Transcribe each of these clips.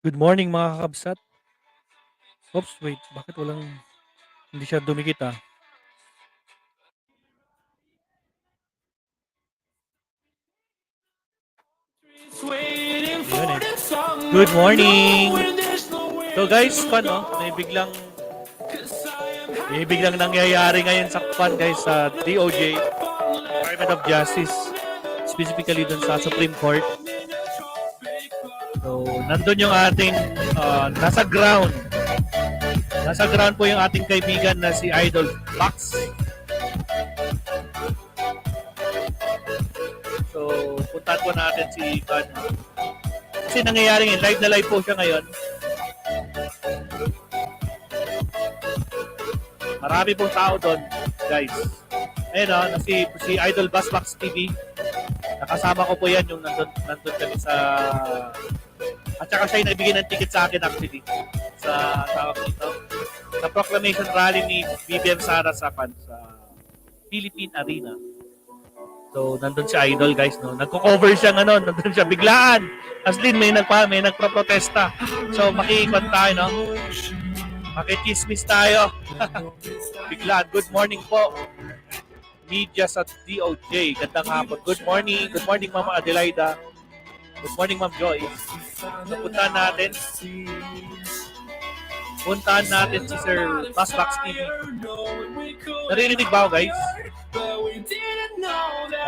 Good morning mga kakabsat. Oops, wait. Bakit hindi siya dumikit ah? Ayun eh. Good morning! So guys, may biglang nangyayari ngayon sa guys sa DOJ, Department of Justice, specifically dun sa Supreme Court. So, nandun yung ating nasa ground. Nasa ground po yung ating kaibigan na si Idol Max. So, puntahan po natin si Kan. Kasi nangyayari ngayon, live na live po siya ngayon. Marami pong tao doon, guys. Ayun si Idol Max TV. Nakasama ko po yan yung nandun kami sa... At saka siya yung nagbigay ng ticket sa akin actually. Sa tawag dito. Sa proclamation rally ni BBM Sara sa Philippine Arena. So, nandun si Idol, guys, no? Nagko-cover siya, nandun siya biglaan. Aslin, may nagpa-protesta. So, makiikot tayo, no? Makikismis tayo. Biglaan. Good morning po. Media sa DOJ. Gandang hapon. Good morning. Good morning, Mama Adelaida. Good morning, Ma'am Joyce. So, puntahan natin si Sir Max TV. Naririnig ba ako, guys?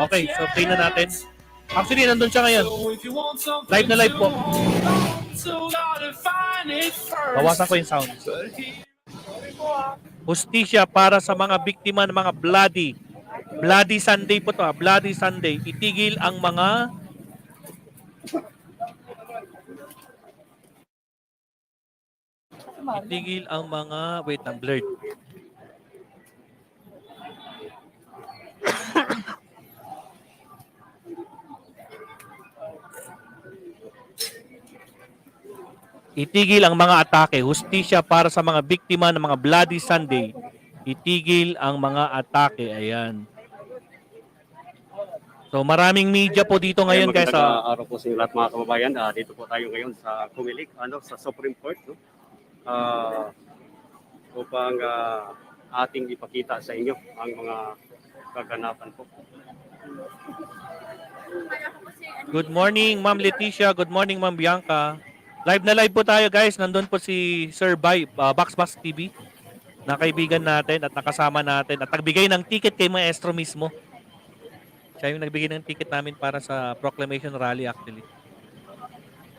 Okay, so play na natin. Actually, nandun siya ngayon. Live na live po. Bawasan ko yung sound. Hustisya para sa mga biktima ng mga Bloody Sunday po to. Bloody Sunday. Itigil ang mga wait lang, blurred. Itigil ang mga atake. Hustisya para sa mga biktima ng mga Bloody Sunday. Itigil ang mga atake. Ayan. So maraming media po dito ngayon, guys. Araw po sa lahat mga kababayan. Dito po tayo ngayon sa Comelec, sa Supreme Court, no? Upang ating ipakita sa inyo ang mga kaganapan po. Good morning, Ma'am Leticia. Good morning, Ma'am Bianca. Live na live po tayo, guys. Nandun po si Sir Max TV na kaibigan natin at nakasama natin at nagbigay ng ticket kay Maestro mismo. Siya yung nagbigay ng ticket namin para sa proclamation rally actually.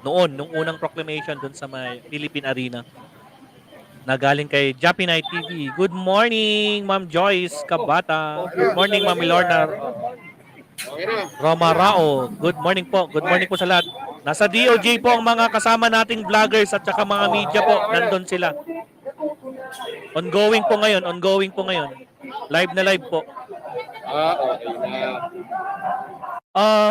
Nung unang proclamation dun sa Philippine Arena. Na galing kay Japinay TV. Good morning, Ma'am Joyce Kabata. Good morning, Ma'am Lorna Romarao. Good morning po. Good morning po sa lahat. Nasa DOJ po ang mga kasama nating vloggers at saka mga media po. Nandun sila. Ongoing po ngayon. Live na live po. Okay na.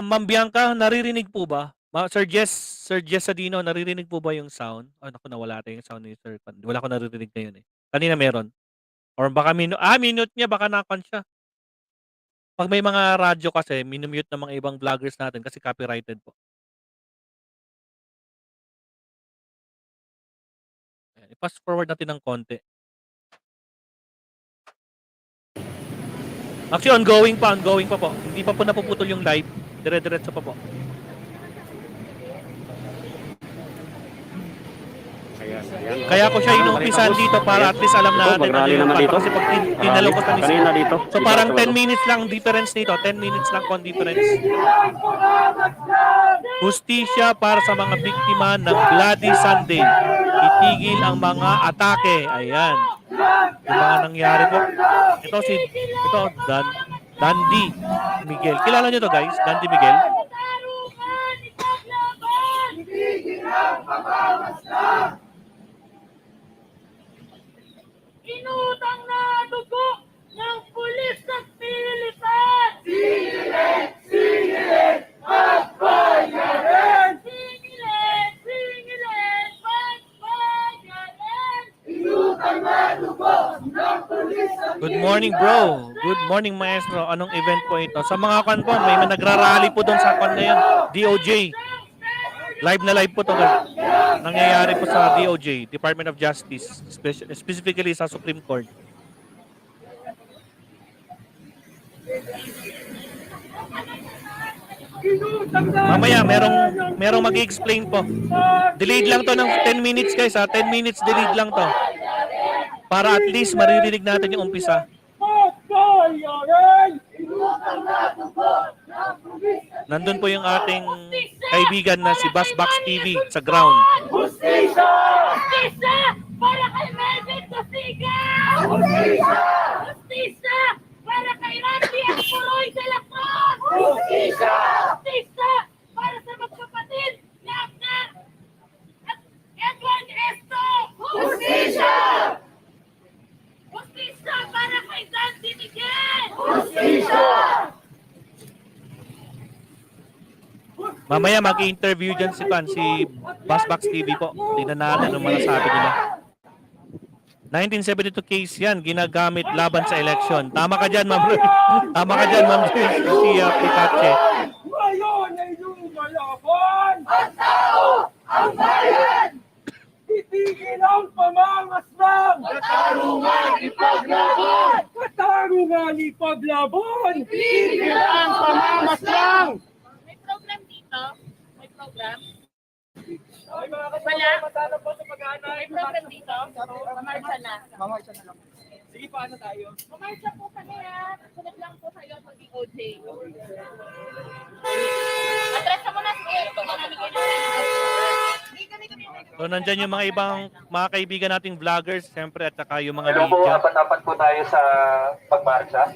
Ma'am Bianca, naririnig po ba? Sir Jess Sadino, naririnig po ba yung sound? Naku, nawala tayo yung sound ni Sir. Wala ko naririnig ngayon eh. Kanina meron. Or baka minute niya, baka nakon siya. Pag may mga radyo kasi, minumute ng mga ibang vloggers natin kasi copyrighted po. I-fast forward natin ng konti. Actually, ongoing pa po. Hindi pa po napuputol yung live. Dire-diretso pa po. Kaya ko siya inumpisan dito para at least alam natin kasi pag tinalo ko kanina dito. So parang 10 minutes lang difference nito. 10 minutes lang po difference. Hustisya para sa mga biktima ng Bloody Sunday. Itigil ang mga atake. Ayan. Yung mga nangyari po. Ito Dandy Miguel. Kilala nyo to, guys? Dandy Miguel. Inutang na dugo ng pulis ng Pilipinas! Singilin! Pagbayaran! Singilin! Pagbayaran! Inutang na dugo ng pulis ng Pilipinas! Good morning, bro. Good morning, Maestro. Anong event po ito? Sa mga kan po, may nagrarally po doon sa kan ngayon. DOJ. Live na live po ito. Nangyayari po sa DOJ, Department of Justice, specifically sa Supreme Court. Mamaya, merong mag-explain po. Delayed lang to ng 10 minutes guys ha. 10 minutes delayed lang to. Para at least maririnig natin yung umpisa. Nandun po yung ating kaibigan na si Busbox TV sa ground. Hustisya! Hustisya! Para kay Melvin Cosiga! Hustisya! Hustisya! Para kay Randy at Puroy de la Cruz! Hustisya! Hustisya! Para sa magkapatid na Abner at Edward Esto! Hustisya! Hustisya para kay Dante Miguel! Hustisya! Mamaya mag-interview dyan si Busbox TV po. Tingnan natin anong mga sabi nila. 1972 case yan, ginagamit laban sa election. Tama ka dyan, ma'am. Tama ka dyan, ma'am. Si Pikache. Ngayon ay lumalaban! Ang tao! Ang bayan! Titigil ang pamangaslang! Katarungan ipaglaban! Katarungan ipaglaban! Tigil ang pamamaslang! May program dito? May program? Ay, mga Wala. kasama, masarap po sa pag-aanay. May program dito? Mamarcha na. Mamarcha na lang. Sige, paano tayo? Mamarcha po kami ha. Sunod lang po kayo sa DOJ. Atrasa mo na sige. Pag marami kayo So nandyan yung mga ibang mga kaibigan nating vloggers, siyempre, at saka yung mga Hello po, media. apat-apat po tayo sa pagmarcha.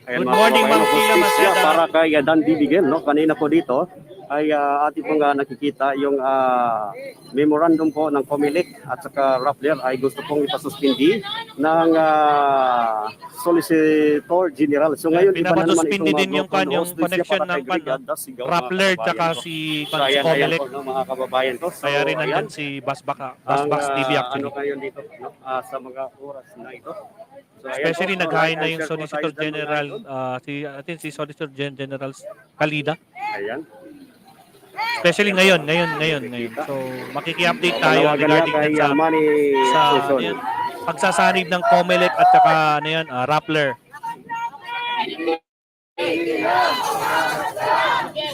Ayan, Good mga morning, kababayan, Ma'am Sheila hustisya Maceda. para kay Dan Bibigel, no? Kanina po dito ay ating pong nakikita yung memorandum po ng Comelec at saka Rappler ay gusto pong ipasuspindi ng Solicitor General. So ngayon iba na naman Pinapasuspindi itong din yung kanyang connection ng Rappler tsaka si Comelec. mga kababayan ko. So, Kaya rin ayan, nandyan si Busbox TV actually. ano ngayon dito no? Sa mga oras na ito. So, ayan Especially po, nag-high na I yung share po Solicitor tayo General, doon. si Solicitor General Kalida. Ayan. Especially ngayon. So makiki-update tayo Panawagan regarding niya kay dun Manny sa Quezon. yun, pagsasanib ng Comelec at saka Rappler.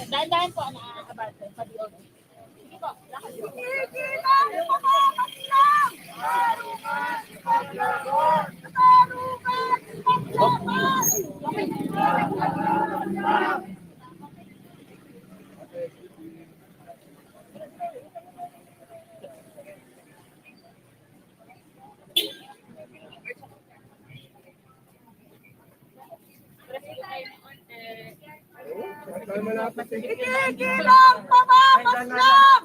Dahan-dahan po ang nakakabarte sa DOJ. Sige po. Ikikilang pamamaslang!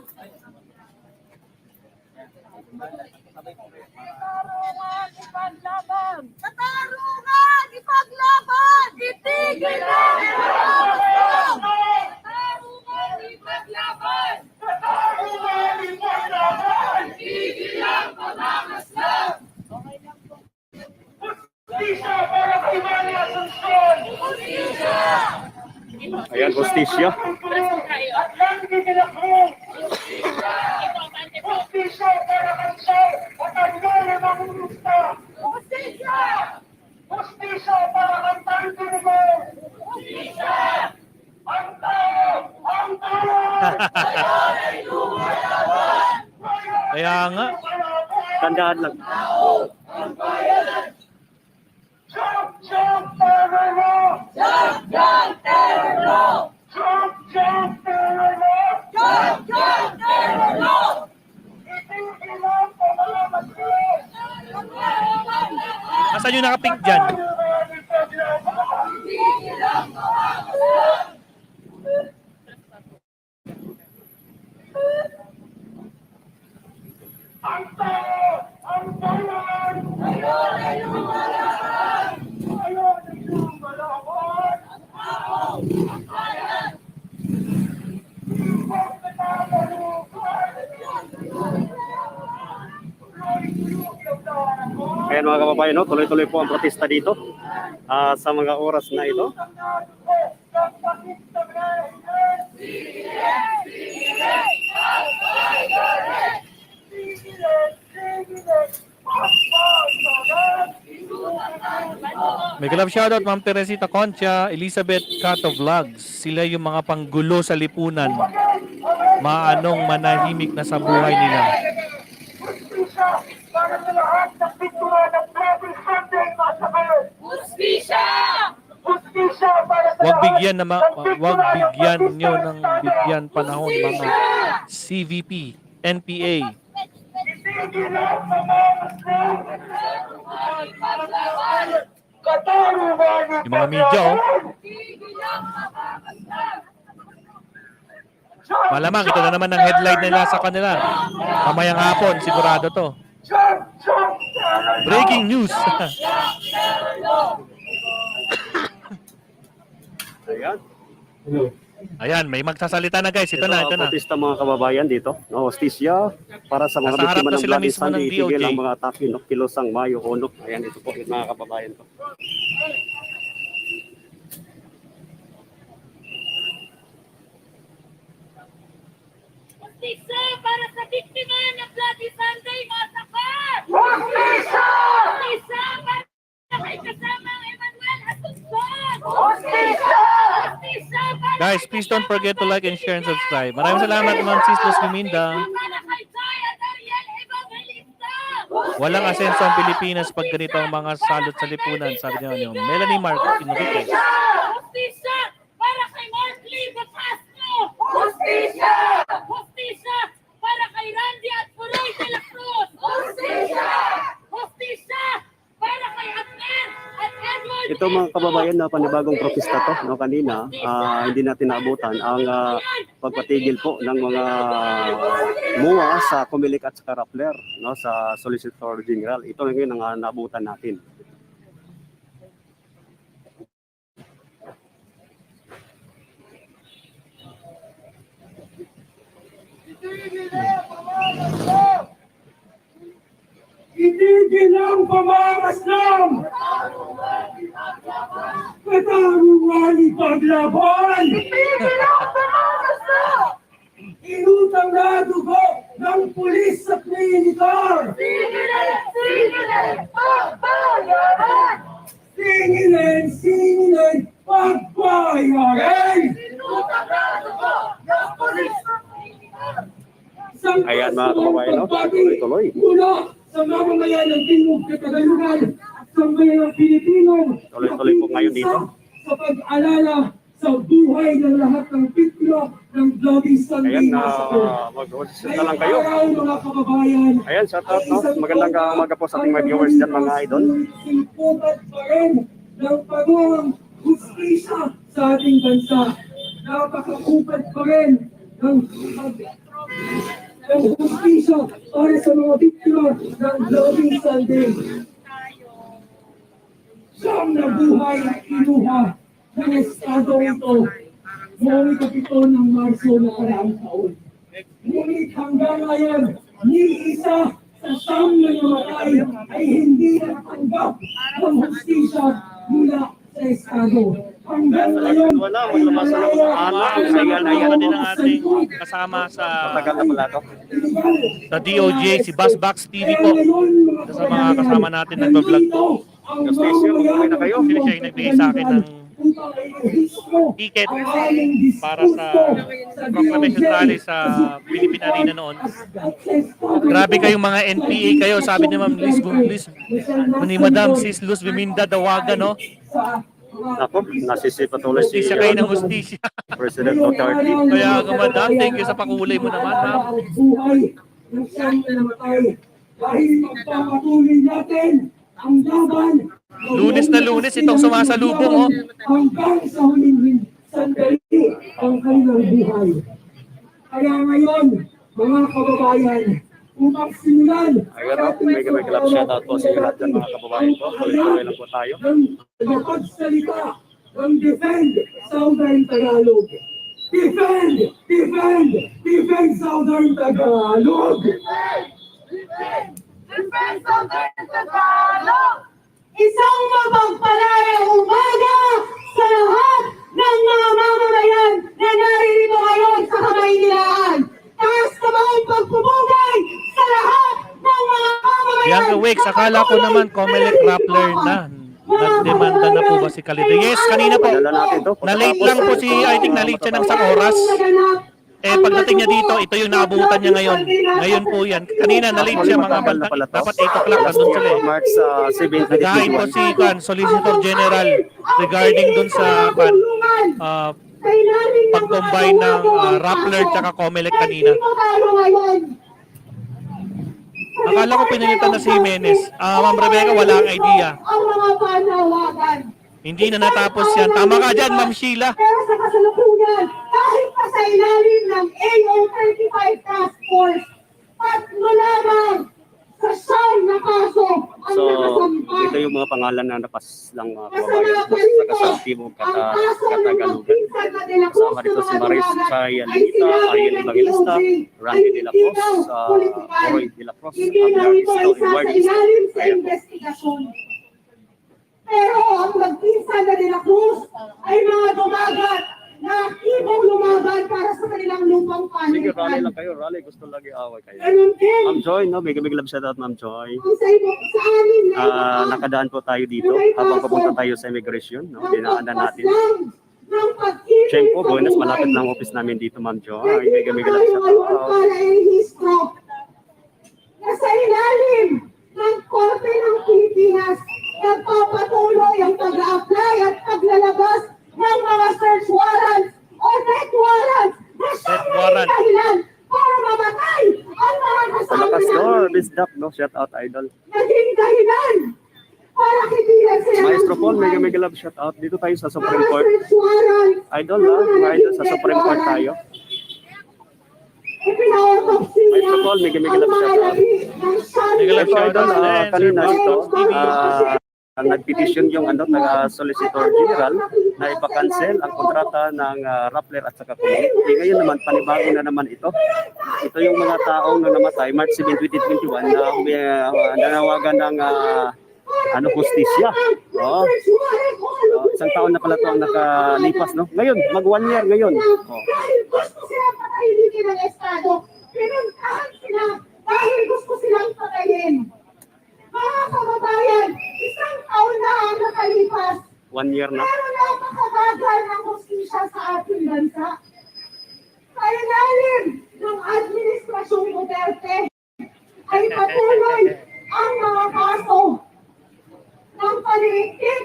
Katarungan ipaglaban! Katarungan ipaglaban! Itigil ang pamamaslang! Katarungan ipaglaban! Katarungan ipaglaban! Itigil ang pamamaslang! Okay lang po. Hustisya para kay Manny Asuncion! Hustisya! Ayan, hustisya. At Randy de la Cruz! Hustisya para kay Sir at Abner Evangelista! Hustisya! Hustisya para kay Dante Miguel! Hustisya! Ang tao! Ang tao! Kaya nga, Tandaan lang. Jump, jump, terror! Jump, jump, terror! Jump, jump, terror! Jump, jump, terror! Itigil ang pamamaslang! asan yung nakapink dyan? Katarungan ipaglaban! Itigil ang pamamaslang! Ang tao! Ang bayan! Ngayon ay lumalaban! Ngayon ay lumalaban! Ang tao! Ang bayan! Ibang katatalukan! Ayan mga kababayan, no? Tuloy-tuloy po ang protesta dito sa mga oras na ito. Ang Mega love shoutout, Ma'am Teresita Concha, Elizabeth Cato Vlogs. Sila yung mga panggulo sa lipunan. Maanong manahimik na sa buhay nila. Hustisya para sa lahat ng biktima ng Bloody Sunday Massacre. Hustisya! Hustisya para sa Wag lahat bigyan ng wag biktima ng bigyan Bloody nyo ng Sunday. bigyan panahon mga CVP, NPA. Itigil ang mga Muslim. Katarungan ng Yung mga media, oh. Malamang ito na naman ang headline nila sa kanila. Mamayang hapon, sigurado to. Breaking news. Ayan. Ayan, may magsasalita na guys. Ito na, ito na. Protesta mga kababayan dito. No, hustisya para sa mga Nasa harap biktima na ng sila Bloody mismo ng Sunday. Itigil DOJ. ang mga atake, no? Kilosang Mayo, Honok. Ayan, ito po mga kababayan ko. Hustisya para sa biktima ng Bloody Sunday Massacre! Hustisya! Hustisya para kay kasamang Emmanuel Hustisya! Hustisya! Hustisya para Guys, please don't forget to like and share and subscribe. Maraming salamat, Ma'am Sis Luz Guminda. para kay Joy at Ariel Evangelista! Walang asenso ang Pilipinas pag ganito ang mga salot sa lipunan. Sabi niyo, Melanie Marco Enriquez. Hustisya para kay Mark Lee Bacasco! Hustisya! Hustisya para kay Randy at Puroy de la Cruz! Hustisya! Hustisya para kay Abner at Edward! Ito mga kababayan na panibagong protesta to. No, kanina, hindi natin naabutan ang pagpatigil po ng mga MUA sa Comelec at sa Rappler, no, sa Solicitor General. Ito lang yun ang naabutan natin. Itigil ang pamamaslam! Katarungan ipaglaban! Itigil ang pamamaslam! Inutang na dugo ng pulis at militar! Singilin! Pagbayaran! Singilin! Pagbayaran! Inutang na dugo ng pulis at militar! Ayan mga kababayan, no? Tuloy-tuloy. Mula sa mamamayan ng Timog Katagalugan at sa mga Pilipino. Tuloy-tuloy po ngayon dito. Sa pag-alala sa buhay ng lahat ng biktima ng Bloody Sunday Ayan, Massacre. mag-uusap na lang kayo. Araw, mga kababayan. Ayan, shout out, no? Magandang umaga po sa ating mga viewers dyan, mga idol. Sinupukat pa rin ng pagawang hustisya sa ating bansa. Napakakupad pa rin ng hustisya para sa mga biktima ng Bloody Sunday. Siyang nabuhay at inuha ng estado ito noong 7 ng Marso na karaang taon. Ngunit hanggang ngayon, ni isa sa siyam na namatay ay hindi natanggap ng hustisya mula sa estado. Hanggang ngayon, Wala, maglabas na ako sa anak. Ayan din ang ating kasama sa Matagal na pala to. DOJ, si Busbox TV po. Isa sa mga kasama natin nagbablog po. Hustisya, okay na kayo? Sila siya yung nagbigay sa akin ng ticket para sa proclamation rally sa Philippine Arena noon. Grabe kayong mga NPA kayo, sabi ni Ma'am ni Madam Sis Luz Guminda Dawaga, no? Ako, nasisipa tuloy si Hustisya kayo ng hustisya. President Duterte. Kaya Madam, thank you sa pakulay mo naman, ma'am. Buhay ng siyang namatay. Dahil magpapatuloy natin ang laban. Lunes na Lunes, itong sumasalubong, oh. Hanggang sa huling sandali ang kanilang buhay. Kaya ngayon, mga kababayan, upang simulan Ayan, may kalap shout out po sa lahat ng mga kababayan ko. Tuloy-tuloy lang po tayo. ng napagsalita ng Defend Southern Tagalog. Defend! Defend! Defend Southern Tagalog! Defend Southern Tagalog! Isang mapagpalayang umaga sa lahat ng mga mamamayan na naririto ngayon sa Kamaynilaan. Taas kamay pagpupugay sa lahat ng mga mamamayan. Bianca Wakes, akala ko naman Comelec Rappler na. Nagdemanda na po ba si Kalide? Yes, kanina po. Dala natin to. Na-late lang po si, I think na-late siya ng isang oras. Eh, pagdating niya dito, ito yung naabutan niya ngayon. Ngayon po yan. Kanina na-late siya mga Matagal na pala to. dapat 8 o'clock Last nandun year sila po, eh. March 7, Nag-guide po 2021. si Solicitor General regarding dun sa pag-combine ng Rappler tsaka Comelec kanina. Akala ko pinilitan na si Jimenez. Ma'am Rebecca, wala ang idea. Ang mga panawagan. Hindi na natapos yan. Tama ka dyan, Ma'am Sheila. Pero sa kasalukuyan, kahit pa sa ilalim ng AO35 Task Force, tatlo lamang sa siyang na kaso ang So, nakasampa. ito yung mga pangalan na napas lang mga Sa kababayan mga sa balita, Kasantibong ang kaso ng Katagalugan. magpinsan na De La Cruz Kasama dito si Maris Chayalita, Ariel Evangelista, Randy De La Cruz, Roy De La Cruz, Hindi na Abner ito Isto, isa sa Eduardo ilalim sa Isto. investigasyon. Pero ang magpinsan na De La Cruz ay mga dumagat na aktibong lumaban para sa kanilang lupang Sige, rally panitan. lang kayo, rally. Gusto lagi away kayo. Ganun din, Ma'am Joy, no? Big love shout out, Ma'am Joy. ang sa amin na Nakadaan po tayo dito habang papunta tayo sa immigration. No? Dinaanan natin. Siyempre po, bonus malapit ng office namin dito, Ma'am Joy. Big love shout out. Nasa ilalim ng Korte ng Pilipinas, nagpapatuloy ang pag-apply at paglalabas ng mga search warrants o death warrants na siyang Death warrant. may dahilan para mamatay ang mga kasama Malakas no, namin. Bisdak, no? Shout out, idol. Naging dahilan para kitilan sila Maestro ng Paul, buhay. mega love shout out. Dito tayo sa Supreme Mga Court. search warrants Idol, ha? Mga idol, sa Supreme Court tayo. Ipinautopsy niya Maestro Paul, mega ang love mga shout out. labi ng siyang Mega love Ito, shout idol, out. kanina ito, TV. nagpetisyon yung taga-solicitor general na ipakancel ang kontrata ng Rappler at saka Comelec. Ngayon naman, panibago na naman ito. Ito yung mga taong na namatay, March 7, 2021, na nanawagan ng hustisya. Oh. Isang taon na pala ito ang nakalipas, no? Ngayon, mag 1 year ngayon. Oh. Dahil gusto silang patahimikin ng Estado, pinuntahan sila dahil gusto silang patayin. Mga kababayan, isang taon na ang nakalipas, 1 year na. pero napakabagal ng hustisya sa ating bansa. Sa ilalim ng Administrasyong Duterte ay patuloy ang mga kaso ng paninikip,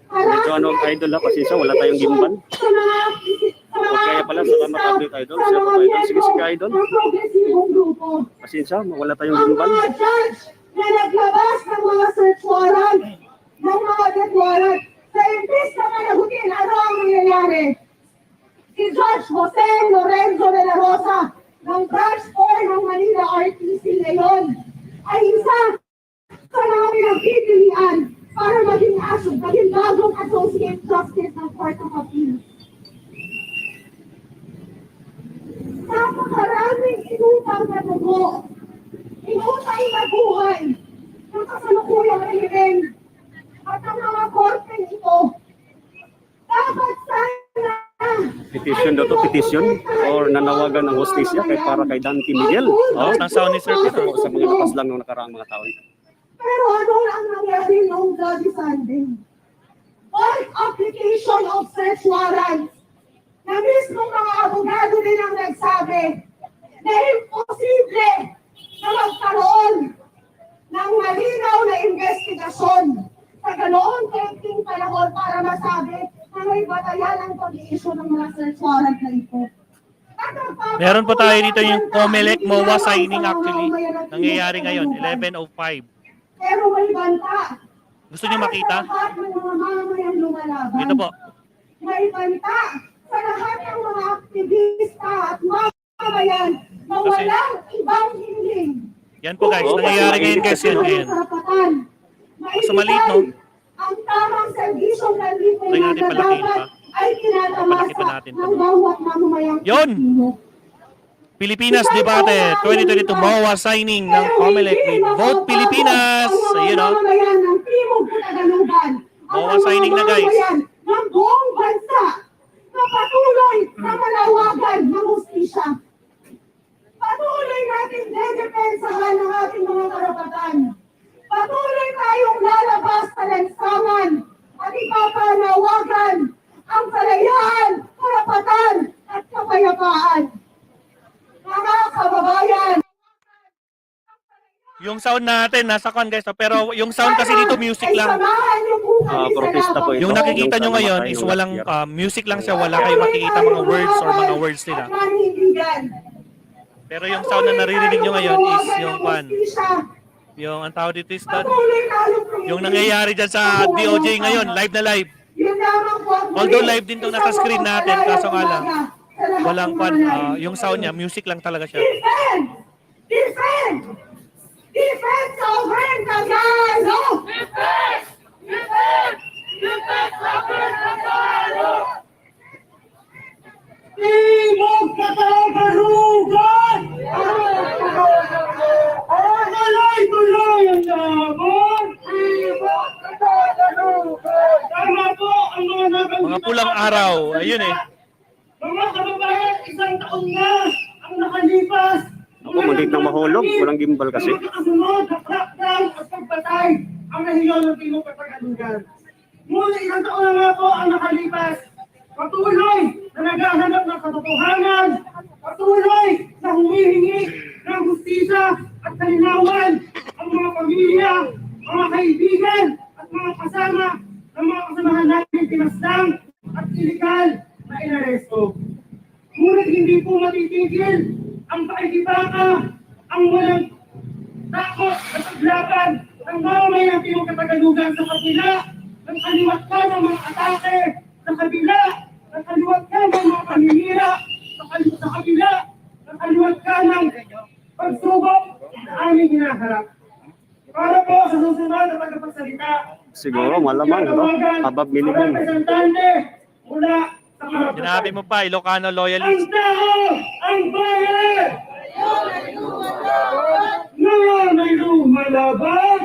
Medyo idol ha, pasensya, wala tayong gimban. sa mga Okay pala, salamat update idol. Siya po idol, sige idol. ng progresibong grupo. Pasensya, wala tayong Ang gimban. mga judge na naglabas ng mga search warrant, ng mga death warrant, sa imbis na managutin ano ang nangyayari. Si Judge Jose Lorenzo de la Rosa ng Branch 4 ng Manila RTC ngayon ay isa sa mga pinagpipilian para maging bagong Associate Justice ng Court of Appeal. Napakaraming inutang na dugo, inutang na buhay, ng kasalukuyang rehiling, at ang mga korte ito, dapat sana Petition daw to, petition or nanawagan ng hustisya kay para kay Dante Miguel. Oh, Ang sound ni Sir ito po sa mga lapas lang ng nakaraang mga taon. Pero ano ang nangyari noong Bloody Sunday? Bulk application of search warrants na mismong mga abogado din ang nagsabi na imposible na magkaroon ng malinaw na investigasyon sa ganoon kaigting panahon para masabi na may batayan ang pag-i-issue ng mga search warrant na ito. Meron po tayo dito yung Comelec MOA signing actually. Nangyayari ngayon, 11:05. Pero may banta. Gusto niyo makita? Sa lahat ng mga mamamayang lumalaban. Dito po. May banta sa lahat ng mga aktivista at mamamayang na walang ibang hiling. Yan po guys, nangyayari ngayon guys yan. Ayan. Mas maliit, no? Ang tamang serbisyong nandito Tingnan natin na palakihin dapat pa. ay tinatamasa Palaki pa natin to. ng bawat mamamayang Yun! Pilipino. Pilipinas Debate 2022 MOA signing ng Comelec with Vote Pilipinas. Ayun o. MOA signing na guys. Ng buong bansa na patuloy na manawagan ng hustisya. Patuloy natin dedepensahan ng ating mga karapatan. Patuloy tayong lalabas sa lansangan mapanawagan ang kalayaan, karapatan at kapayapaan. Mga kababayan, Yung sound natin, nasa kon guys. Pero yung sound kasi dito, music ay lang. samahan niyo po kami sa Protesta po laban. ito. Yung nakikita nyo Yung ngayon namatay is nung walang last year. music lang siya. Wala kayo makikita mga words or mga words nila. At manindigan. Pero yung sound na naririnig nyo ngayon is yung pan. Hustisya. Yung ang tawag dito is Patuloy tayong tumitingin. yung nangyayari dyan sa DOJ ngayon, live na live. Yun lamang po ang Although muli. live din tong nasa screen natin, Isang kaso nga lang, umaga sa lahat walang ng pan, mga narinig yung ko sound ngayon. niya, music lang talaga siya. Defend! Defend! Defend sovereign Tagalog! Defense! Defense! Defense sovereign Tagalog! Timog Katagalugan! Tuloy-tuloy ang laban! Timog Katagalugan! Tama po ang mga nabanggit. Mga pulang araw, ayun eh. Mga kababayan, isang taon na ang nakalipas. Ako, muntik nang mahulog. Walang gimbal kasi. Kasunod na crackdown at pagpatay ang nahiyaw ng Timog Katagalugan. Muli isang taon na nga po ang nakalipas. Patuloy na naghahanap ng katotohanan. Patuloy na humihingi ng hustisya at kalinawan ang mga pamilya, mga kaibigan at mga kasama ng mga kasamahan natin tinasdang at iligal na inaresto. Ngunit hindi po matitigil ang paikibaka, ang walang takot at paglaban ng mamamayan ng Timog Katagalugan sa kabila ng kaliwat ka ng mga atake, sa kabila ng kaliwat ka ng mga paninira, sa kabila ng kaliwat ka ng pagsubok na aming hinaharap. Para po sa susunod na pagkapagsalita, Siguro, malamang, no? Above minimum. representante mula sa karapatan. Sinabi mo pa, Ilocano Ang loyalist. tao, ang bayan, na may lumalaban.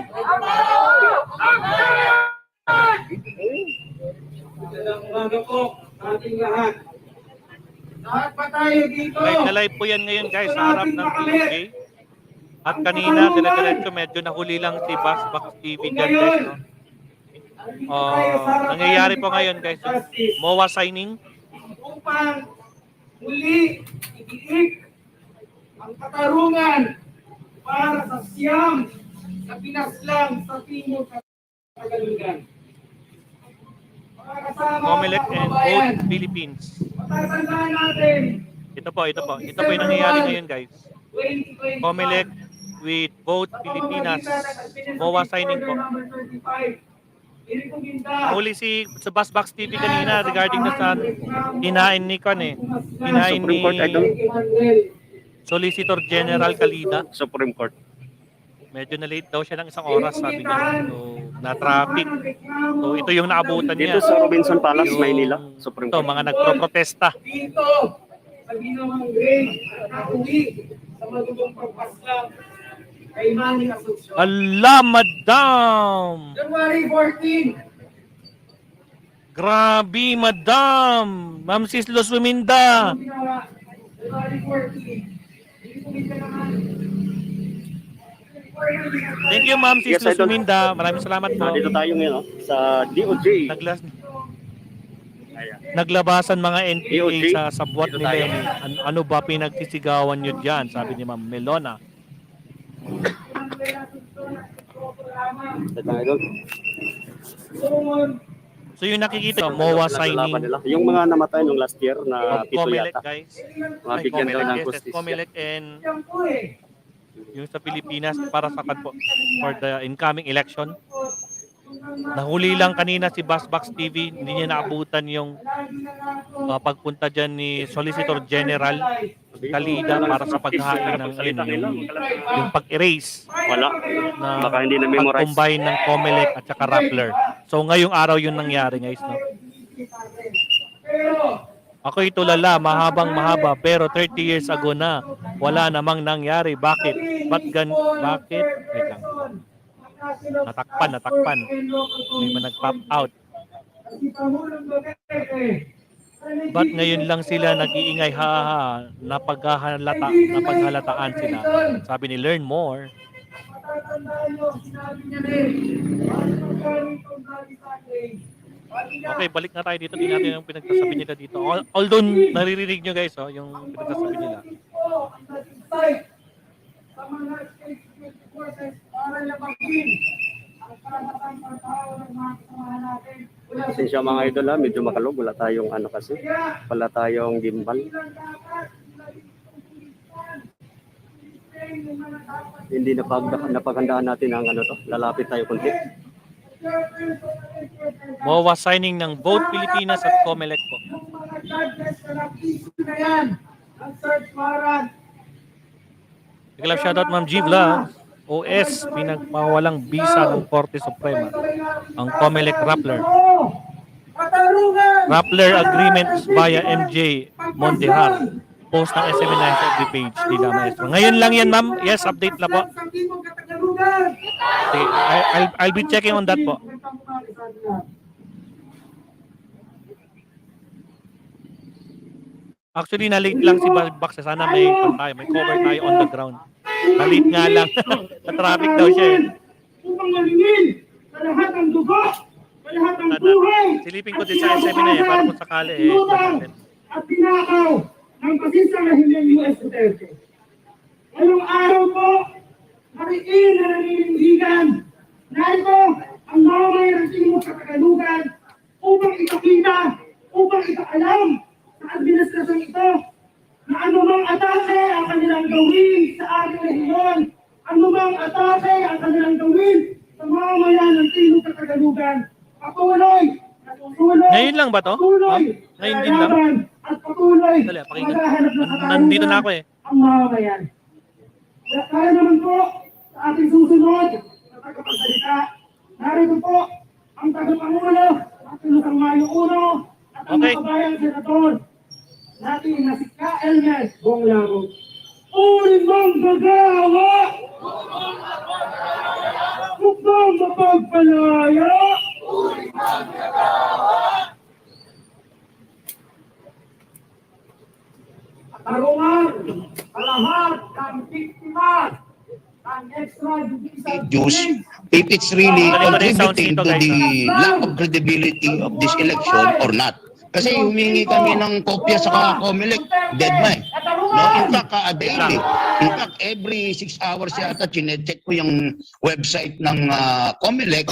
Magandang umaga po sa ating lahat. Lahat pa tayo dito. Live na live po yan ngayon guys, sa harap ng DOJ. At kanina, dire-diretso, medyo nahuli lang si Basbox TV dyan guys. No? Nangyayari po ngayon guys, yung MOA signing. Upang muli igiik ang katarungan para sa siyam na pinaslang sa Timog Katagalugan. Mga kasama, Comelec and kababayan, both Philippines. matatandaan natin, Ito po yung nangyayari ngayon guys. 2025, Comelec with both Pilipinas. MOA signing po. Huli si sa Basbox TV kanina regarding na sa hinain ni Con eh. Hinain ni Supreme Court, idol. Solicitor General Kalida. Supreme Court. Medyo na late daw siya ng isang oras sabi niya. So, na-traffic. So, ito yung naabutan niya. Dito sa Robinson Palace, Yung- Maynila. Supreme Ito, Court. mga nagpro-protesta. dito sa ginawang grade na uwi sa madugong pagpaslang kay Manny Asuncion. Ala, madam! January 14, Grabe, madam! Ma'am Sis Los Wiminda! ang ginawa, January 14. Hindi ko minta naman. Thank you, Ma'am Sis Yes, Los idol. Wiminda. Maraming salamat po. Dito tayo ngayon, no? Sa DOJ. Naglabasan mga NPA DOJ. sa sabwat Dito nila. tayo. Ano ba pinagsisigawan nyo dyan? Sabi ni Ma'am Melona. Ito, idol. So yung nakikita, MOA Laban signing nila. Yung mga namatay nung last year na of pito Comelec, yata. guys. Mabigyan daw ng Yes, hustisya. Comelec and Yan po eh. yung sa Pilipinas para sa po for the incoming election. Nahuli lang kanina si Basbox TV, hindi niya naabutan yung pagpunta dyan ni Solicitor General Kalida para sa paghahain ng yung pag-erase Wala. na Baka hindi na-memorize. pag-combine ng Comelec at saka Rappler. So ngayong araw yun nangyari guys. No? Ako itulala, mahaba pero 30 years ago na wala namang nangyari. Bakit? Bakit? Wait lang. Natakpan. May man nag-pop out. Ba't ngayon lang sila nag-iingay napaghalataan sila. Sabi ni Learn More. Matatandaan nyo, sinabi niya rin, Okay, balik na tayo dito. Tingnan natin yung pinagsasabi nila dito. Although naririnig nyo guys, yung pinagsasabi nila. Sa mga state security forces para labagin ang karapatang pagtao ng mga kasamahan natin. Pasensya mga idol ha, medyo makalog. Wala tayong ano kasi. Wala tayong gimbal. Hindi napaghandaan natin ang ano to. Lalapit tayo konti. MOA signing ng Vote Pilipinas at Comelec po. Yung mga judges na nag-issue na yan, ang search warrant. Big shoutout Ma'am Givla. OS, pinagpawalang bisa ng Korte Suprema. Ang Comelec Rappler. Rappler agreements via MJ Montejar. Post ng SMN FB page nila Maestro. Ngayon lang yan ma'am. Yes, update na po. Okay, I'll be checking on that po. Actually, na-late lang si Bax. Sana may cover tayo on the ground. Na-late nga lang. Na-traffic daw siya eh. Upang malingin sa lahat ng dugo, sa lahat ng buhay. Silipin ko din sa SMN eh, para kung sakali eh. At pinakaw ng pasisang na hindi US Duterte. Ngayong araw po, mariin na naninindigan na ito ang mamay ng Timog sa Tagalugan upang ipakita, upang ipaalam sa administrasyon ito na anumang atake ang kanilang gawin sa ating rehiyon, anumang atake ang kanilang gawin sa mamayan ng Timog sa Tagalugan, patuloy, natutuloy, Ngayon lang ba to? Ngayon din lang? at patuloy, Dali, pakinggan. Nandito na ako eh. ang mamayan. Kaya naman po sa ating susunod na tagapagsalita, narito po ang tagapangulo at Lusang Mayo 1 at ang Okay. makabayang senador natin na si Ka-Elmer Bonglaro. Ulimang gagawa! Upang mapagpalaya! Tarungan sa lahat ng biktima ng extrajudicial Use if it's really Ano ba yung sound contributing dito, to guys, the lack of credibility of this election or not. Kasi humingi kami ng kopya sa Comelec, dead man. No, in fact, daily. In fact, every 6 hours yata, chinecheck ko yung website ng Comelec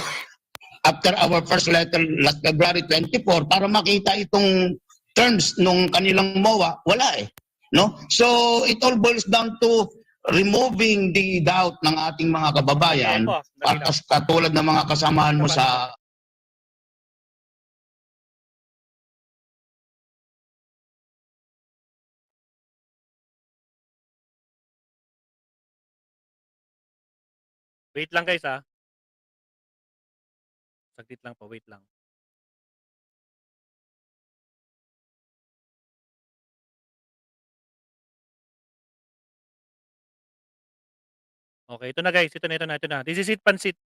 after our first letter last February 24 para makita itong terms nung kanilang MOA. Wala eh. No? So, it all boils down to removing the doubt ng ating mga kababayan at katulad ng mga kasamahan mo sa Wait lang guys ah. Saglit lang po, wait lang. Okay, ito na guys, ito na. This is it, pansit.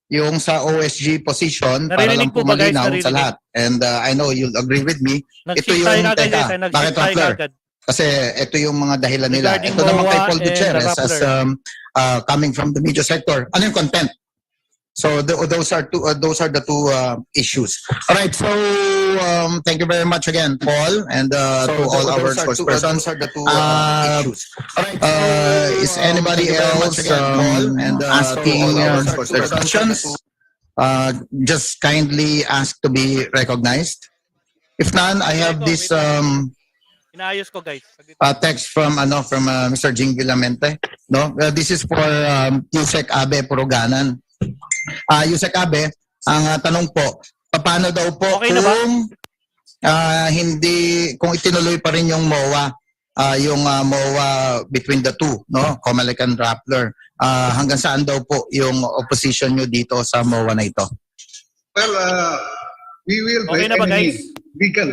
yung sa OSG position para Narinig lang po ba, guys? pumalinaw sa Narinig? lahat. And I know you'll agree with me. Ito Nag-shift yung, tayo kagad teka, guys, bakit nag-shift tayo Rappler? kagad. Kasi ito yung mga dahilan nila. Regarding Ito naman kay MOA Paul and Gutierrez the as coming from the media sector. Ano yung content? So those are the two issues. All right. So thank you very much again, Paul, and to all our spokespersons. Those are the two issues. All right. Is anybody else asking questions? Just kindly ask to be recognized. If none, I have this Inaayos ko guys. Saglit. text from Mr. Jing Villamente. No, this is for Yusek Abe Puruganan. Yusek Abe, ang tanong po, paano daw po Okay na ba? kung kung itinuloy pa rin yung MOA, yung MOA between the two, no, Comelec and Rappler, hanggang saan daw po yung opposition nyo dito sa MOA na ito? Well, we will Okay na ba, guys? legal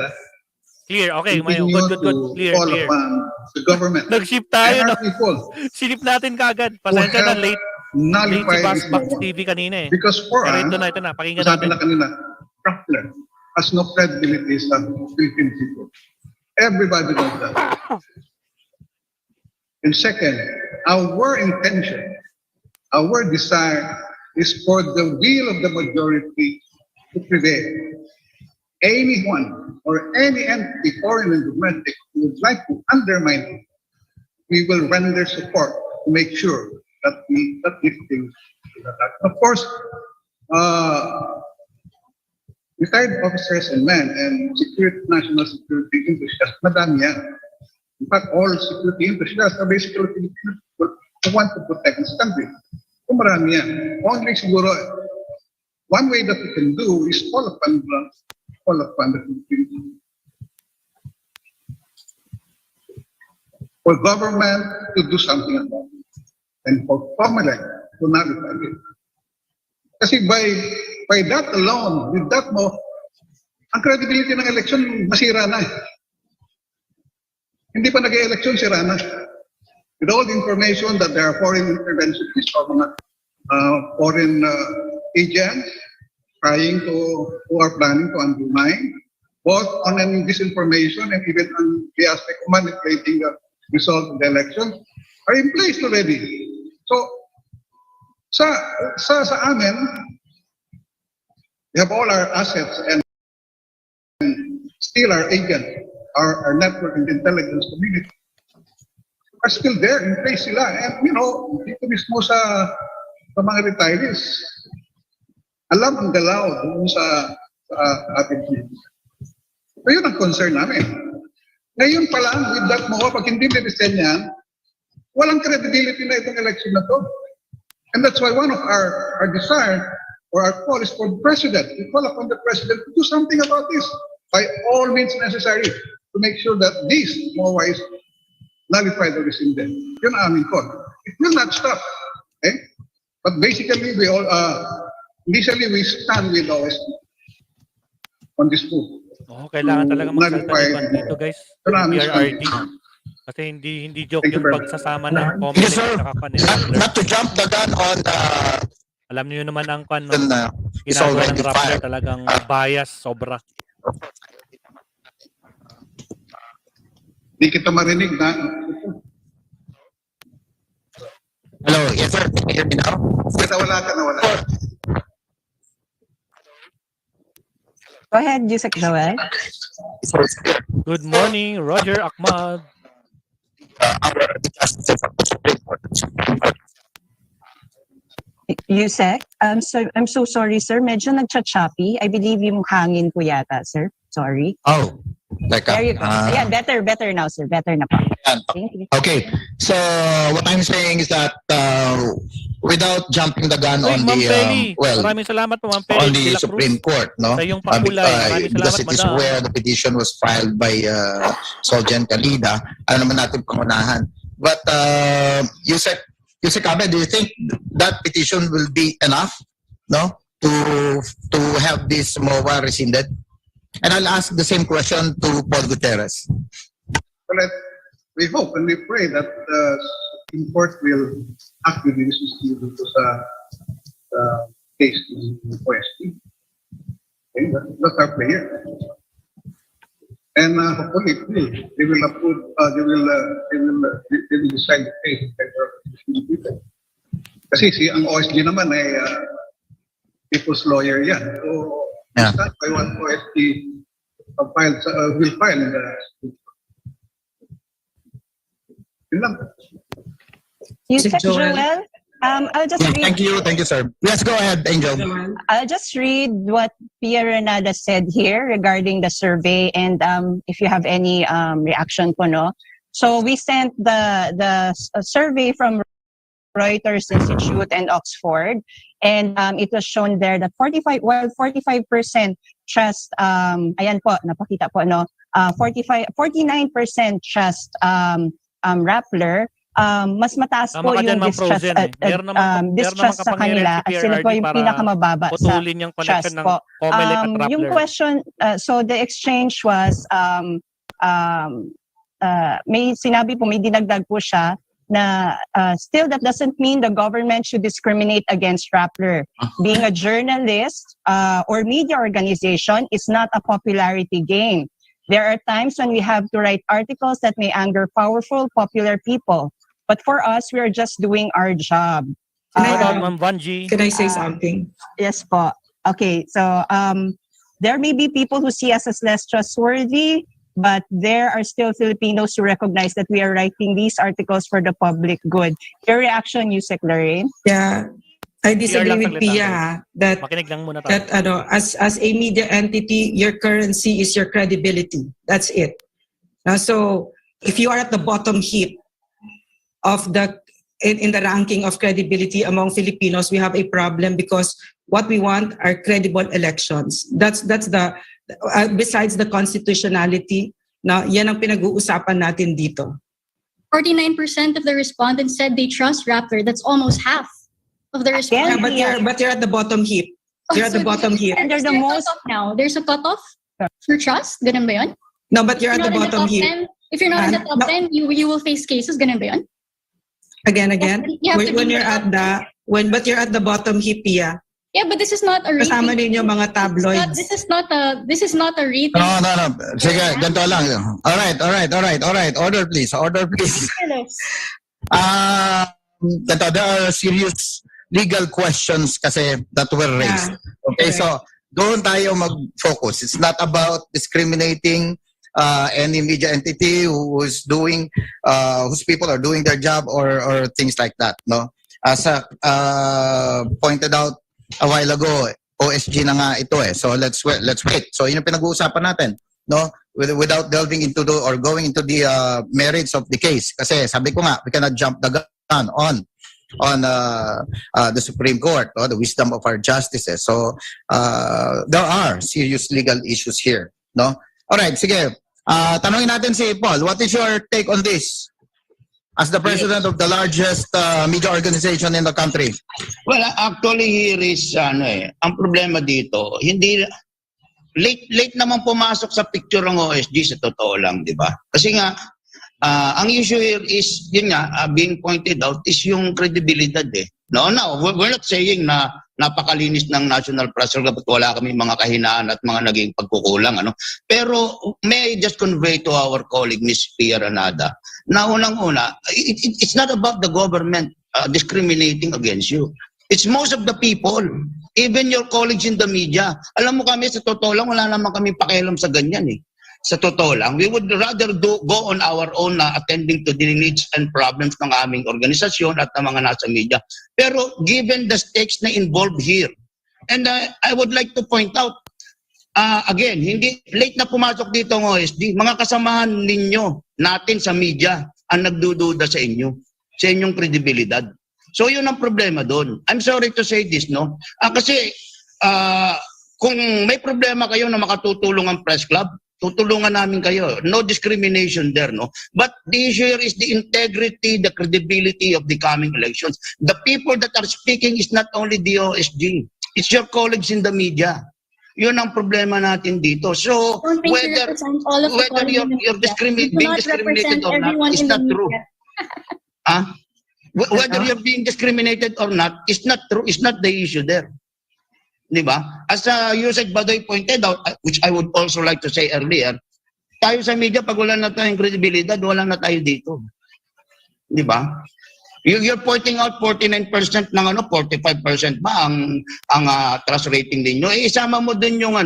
Clear, okay. Good. Clear. call upon the government Nag-shift tayo, and no? our people Silip natin kagad. Pasensya na, late. Late si nullify this Bax law. TV kanina eh. Because for Pero us, ito na. Pakinggan sabi natin. na kanina, Rappler has no credibility sa Philippine people. Everybody knows that. And second, our intention, our desire is for the will of the majority to prevail. Anyone or any entity, foreign and domestic, who would like to undermine it, we will render support to make sure that these things will not happen. Of course, retired officers and men and national security enthusiasts, madami yan. In fact, all security enthusiasts are basically Filipinos who want to protect this country. Kung marami yan. Only siguro, one way that we can do is call upon the Philippines. For government to do something about it. And for Comelec to nullify it. Kasi by that alone, with that mo, ang credibility ng election masira na. Hindi pa nag-election, sira na. With all the information that there are foreign interventionists or mga foreign agents who are planning to undermine, both on disinformation and even on the aspect of manipulating the result of the election, are in place already. So, sa amin, we have all our assets and still our agents, our network and intelligence community are still there, in place sila. And dito mismo sa mga retirees, alam ang galaw doon sa ating community. So yun ang concern namin. Ngayon pa lang, with that mo, pag hindi nilisen yan, walang credibility na itong election na to. And that's why one of our desire or our call is for the President. We call upon the President to do something about this by all means necessary to make sure that this MOA is nullified or rescinded. Yun ang aming call. It will not stop. Okay? But basically, we all initially we stand with OSP on this move. Kailangan talaga magsalta dito, guys. PRRD. Kasi hindi joke yung pagsasama ng Comelec at Rappler. Not to jump the gun on Alam niyo naman ang ginagawa ng Rappler, talagang bias, sobra. Hindi kita marinig na. Hello, yes sir, can you hear me now? Nawala ka. Go ahead, Yusek Joel. Good morning, Roger Ahmad. Yusek, I'm so sorry, sir. Medyo nagcha-choppy. I believe yung hangin po yata, sir. Sorry. Oh, There you go. Yeah, better now, sir. Better na po. Thank you. Okay, so what I'm saying is that without jumping the gun on Ma'am the Feli, well, maraming salamat po, Ma'am Feli on the de la Cruz. Supreme Court, no? Sa iyong pakulay. Maraming Because salamat, it is madam. where the petition was filed by Soljan Calida. Alam naman natin pangunahan. But Yusek Abe, do you think that petition will be enough, no, to have this MOA rescinded? And I'll ask the same question to Paul Gutierrez. Well, we hope and we pray that the Supreme Court will actively resist sa case ng OSP. Okay, that's our prayer. And hopefully they will approve. They will decide the case in favor of the people. Kasi ang OSP naman ay people's lawyer yan. So that's why one OSP will file in the Yusek Joel, I'll just read. Thank you, sir. Yes, go ahead, Angel. I'll just read what Pia Renada said here regarding the survey, and if you have any reaction po, no? So we sent the survey from Reuters Institute and Oxford, and it was shown there that 45% trust, ayan po, napakita po, no? 49% trust Rappler. Mas mataas po yung distrust sa kanila at sila po yung pinakamababa sa trust po. Yung question, so the exchange was, may sinabi po, may dinagdag po siya na still that doesn't mean the government should discriminate against Rappler. Being a journalist or media organization is not a popularity game. There are times when we have to write articles that may anger powerful, popular people. But for us, we are just doing our job. What about Ma'am Vanji? Can I say something? Yes po. Okay, so there may be people who see us as less trustworthy, but there are still Filipinos who recognize that we are writing these articles for the public good. Your reaction, Yusek Lorraine? Yeah, I disagree lang with saglit, Pia that Makinig lang muna tayo. as a media entity, your currency is your credibility. That's it. So if you are at the bottom heap of in the ranking of credibility among Filipinos, we have a problem because what we want are credible elections. That's the besides the constitutionality. Na yan ang pinag-uusapan natin dito. 49% of the respondents said they trust Rappler. That's almost half of the Yeah, respondents. but you're at the bottom heap. You're at the bottom heap. And there's the most- cutoff now. There's a cutoff for trust. Ganun ba yun? No, but you're If at the you're not in bottom top heap. 10, if you're not in the top No. 10, you will face cases. Ganun ba yun? Again. You have to When be you're at the but you're at the bottom heap, Pia. Yeah, but this is not a rating. Kasama ninyo mga tabloids. This is not a rating. No. Sige, ganito lang. All right. Order please. Ganito, there are serious legal questions kasi that were raised. Okay, so doon tayo mag-focus. It's not about discriminating any media entity whose people are doing their job or things like that. No, as pointed out a while ago, OSG na nga ito eh. So let's wait. So yun yung pinag-uusapan natin, no? Without delving into or going into the merits of the case. Kasi sabi ko nga, we cannot jump the gun on the Supreme Court, no? The wisdom of our justices. So there are serious legal issues here, no? All right, sige. Tanungin natin si Paul. What is your take on this? As the president of the largest media organization in the country. Well, actually, here is, ang problema dito, hindi, late naman pumasok sa picture ng OSG, sa totoo lang, di ba? Kasi nga, ang issue here is, yun nga, being pointed out, is yung credibilidad eh. No, we're not saying na napakalinis ng national press at wala kami mga kahinaan at mga naging pagkukulang. Pero may I just convey to our colleague, Ms. Pia Ranada, na unang-una, it's not about the government discriminating against you. It's most of the people, even your colleagues in the media. Alam mo kami, sa totoo lang, wala naman kami pakialam sa ganyan eh. Sa totoo lang, we would rather go on our own attending to the needs and problems ng aming organisasyon at ng mga nasa media. Pero given the stakes na involved here, and I would like to point out, again, hindi late na pumasok dito ng OSD, mga kasamahan ninyo natin sa media ang nagdududa sa inyo, sa inyong kredibilidad. So yun ang problema doon. I'm sorry to say this, no? Kasi kung may problema kayo na makatutulong ang press club, tutulungan namin kayo. No discrimination there, no? But the issue here is the integrity, the credibility of the coming elections. The people that are speaking is not only the OSG. It's your colleagues in the media. Yun ang problema natin dito. So, whether you're being discriminated or not, is not true. Whether you're being discriminated or not, is not true. It's not the issue there. Diba? As Yusek Badoy pointed out, which I would also like to say earlier, tayo sa media, pag wala na tayong credibilidad, wala na tayo dito. Diba? You're pointing out 49% ng 45% ba ang trust rating ninyo? Isama mo dun yung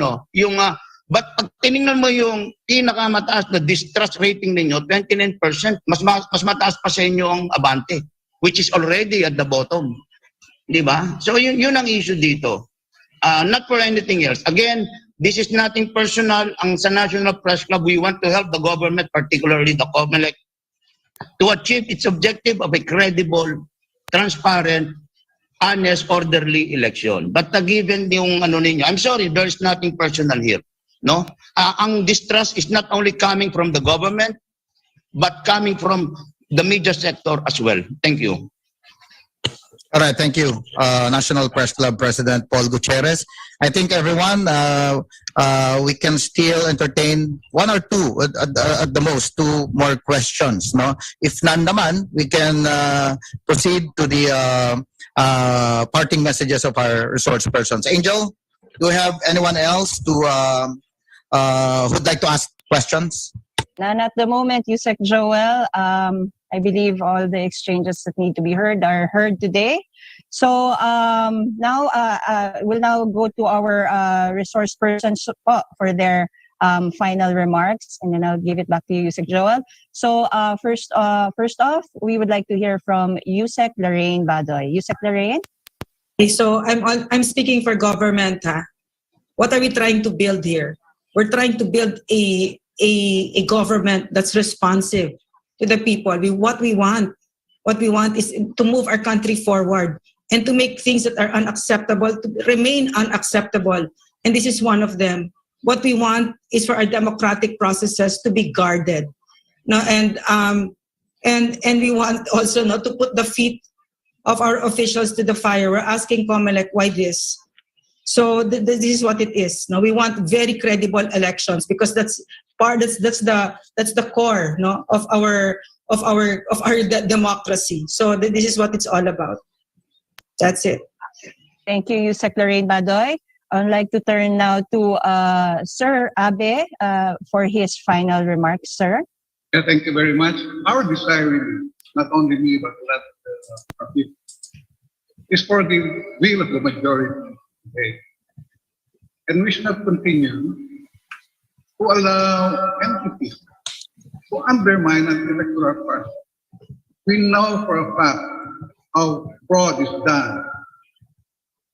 but pag tinignan mo yung pinakamataas na distrust rating ninyo, 29%, mas mataas pa sa inyo ang Abante, which is already at the bottom. Diba? So yun ang issue dito. Not for anything else. Again, this is nothing personal. Ang sa National Press Club, we want to help the government, particularly the Comelec, to achieve its objective of a credible, transparent, honest, orderly election. But given yung ninyo, I'm sorry, there is nothing personal here. No? Ang distrust is not only coming from the government, but coming from the media sector as well. Thank you. All right, thank you, National Press Club President Paul Gutierrez. I think everyone, we can still entertain one or two, at the most, two more questions. No, if none naman, we can proceed to the parting messages of our resource persons. Angel, do you have anyone else who'd like to ask questions? None at the moment, Yusek Joel. I believe all the exchanges that need to be heard are heard today. So now we'll now go to our resource persons for their final remarks, and then I'll give it back to you, Yusek Joel. So first off, we would like to hear from Yusek Lorraine Badoy. Yusek Lorraine. Okay, so I'm speaking for government. What are we trying to build here? We're trying to build a government that's responsive to the people. What we want is to move our country forward and to make things that are unacceptable to remain unacceptable. And this is one of them. What we want is for our democratic processes to be guarded. No, and we want also not to put the feet of our officials to the fire. We're asking Comelec why this. So this is what it is. Now we want very credible elections because that's the core, no, of our democracy. So this is what it's all about. That's it. Thank you, Yusek Lorraine Badoy. I'd like to turn now to Sir Abe for his final remarks, sir. Yeah, thank you very much. Our desire, not only me but that people, is for the will of the majority. Okay. And we should not continue to allow entities to undermine an electoral process. We know for a fact how fraud is done.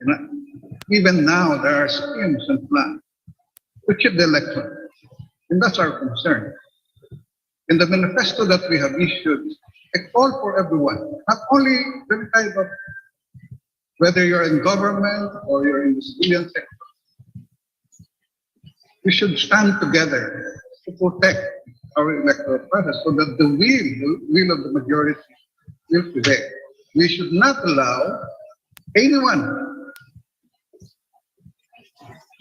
And even now, there are schemes and plans to cheat the election. And that's our concern. In the manifesto that we have issued, a call for everyone, not only the retired, but whether you're in government or you're in the civilian sector, we should stand together to protect our electoral process so that the will of the majority will prevail. We should not allow anyone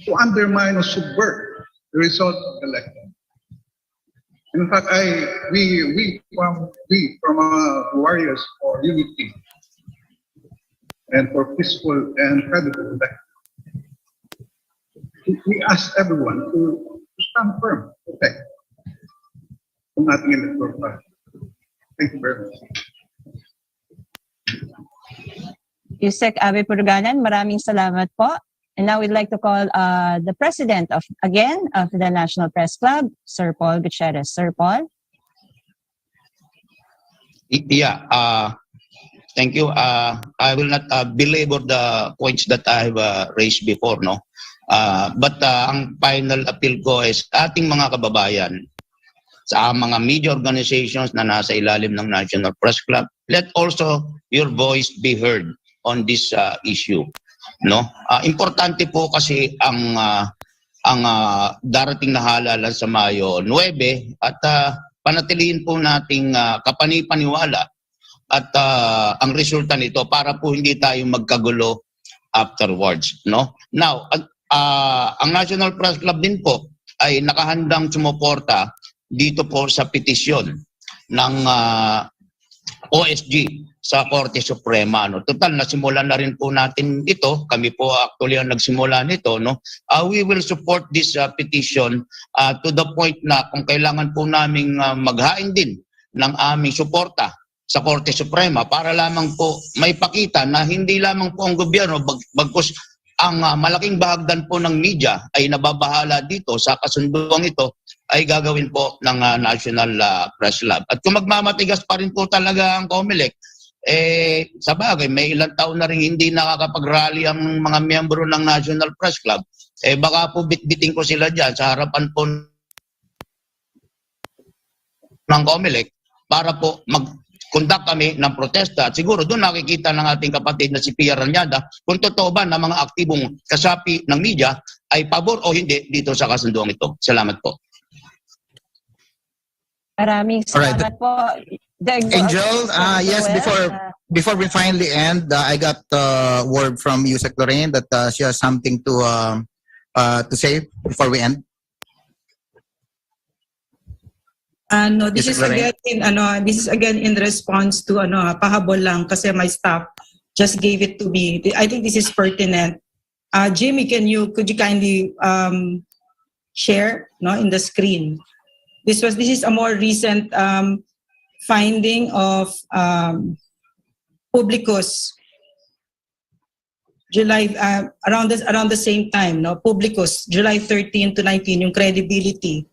to undermine or subvert the results of the election. In fact, we from warriors for unity and for peaceful and credible election, we ask everyone to stand firm, protect ang ating electoral process. Thank you very much. Yusek Abe Puruganan, maraming salamat po. And now we'd like to call the president of the National Press Club, Sir Paul Gutierrez. Sir Paul. Yeah, thank you. I will not belabor the points that I have raised before, no? But ang final appeal ko is ating mga kababayan sa mga media organizations na nasa ilalim ng National Press Club, let also your voice be heard on this issue. No, importante po kasi ang darating na halalan sa Mayo 9 at panatilihin po nating kapanipaniwala at ang resulta nito para po hindi tayo magkagulo afterwards, no? Now, ang National Press Club din po ay nakahandang sumuporta dito po sa petisyon ng OSG sa Korte Suprema, no. Total nasimulan na rin po natin ito. Kami po actually ang nagsimula nito, no. We will support this petition to the point na kung kailangan po naming maghain din ng aming suporta sa Korte Suprema para lamang po may pakita na hindi lamang po ang gobyerno bagkus ang malaking bahagdan po ng media ay nababahala dito sa kasunduang ito ay gagawin po ng National Press Club. At kung magmamatigas pa rin po talaga ang Comelec, sa bagay, may ilang taon na rin hindi nakakapag-rally ang mga miyembro ng National Press Club. Baka po bitbitin ko sila dyan sa harapan po ng Comelec para po mag-conduct kami ng protesta. At siguro doon nakikita ng ating kapatid na si Pia Ranyada kung totoo ba na mga aktibong kasapi ng media ay pabor o hindi dito sa kasunduang ito. Salamat po. Maraming salamat po. Angel, yes, before we finally end, I got word from Yusek Lorraine that she has something to say before we end. No, this is again in response to pahabol lang kasi my staff just gave it to me. I think this is pertinent. Jimmy, could you kindly share in the screen This is a more recent finding of Publicus, July around the same time, no? Publicus, July 13 to 19, yung credibility.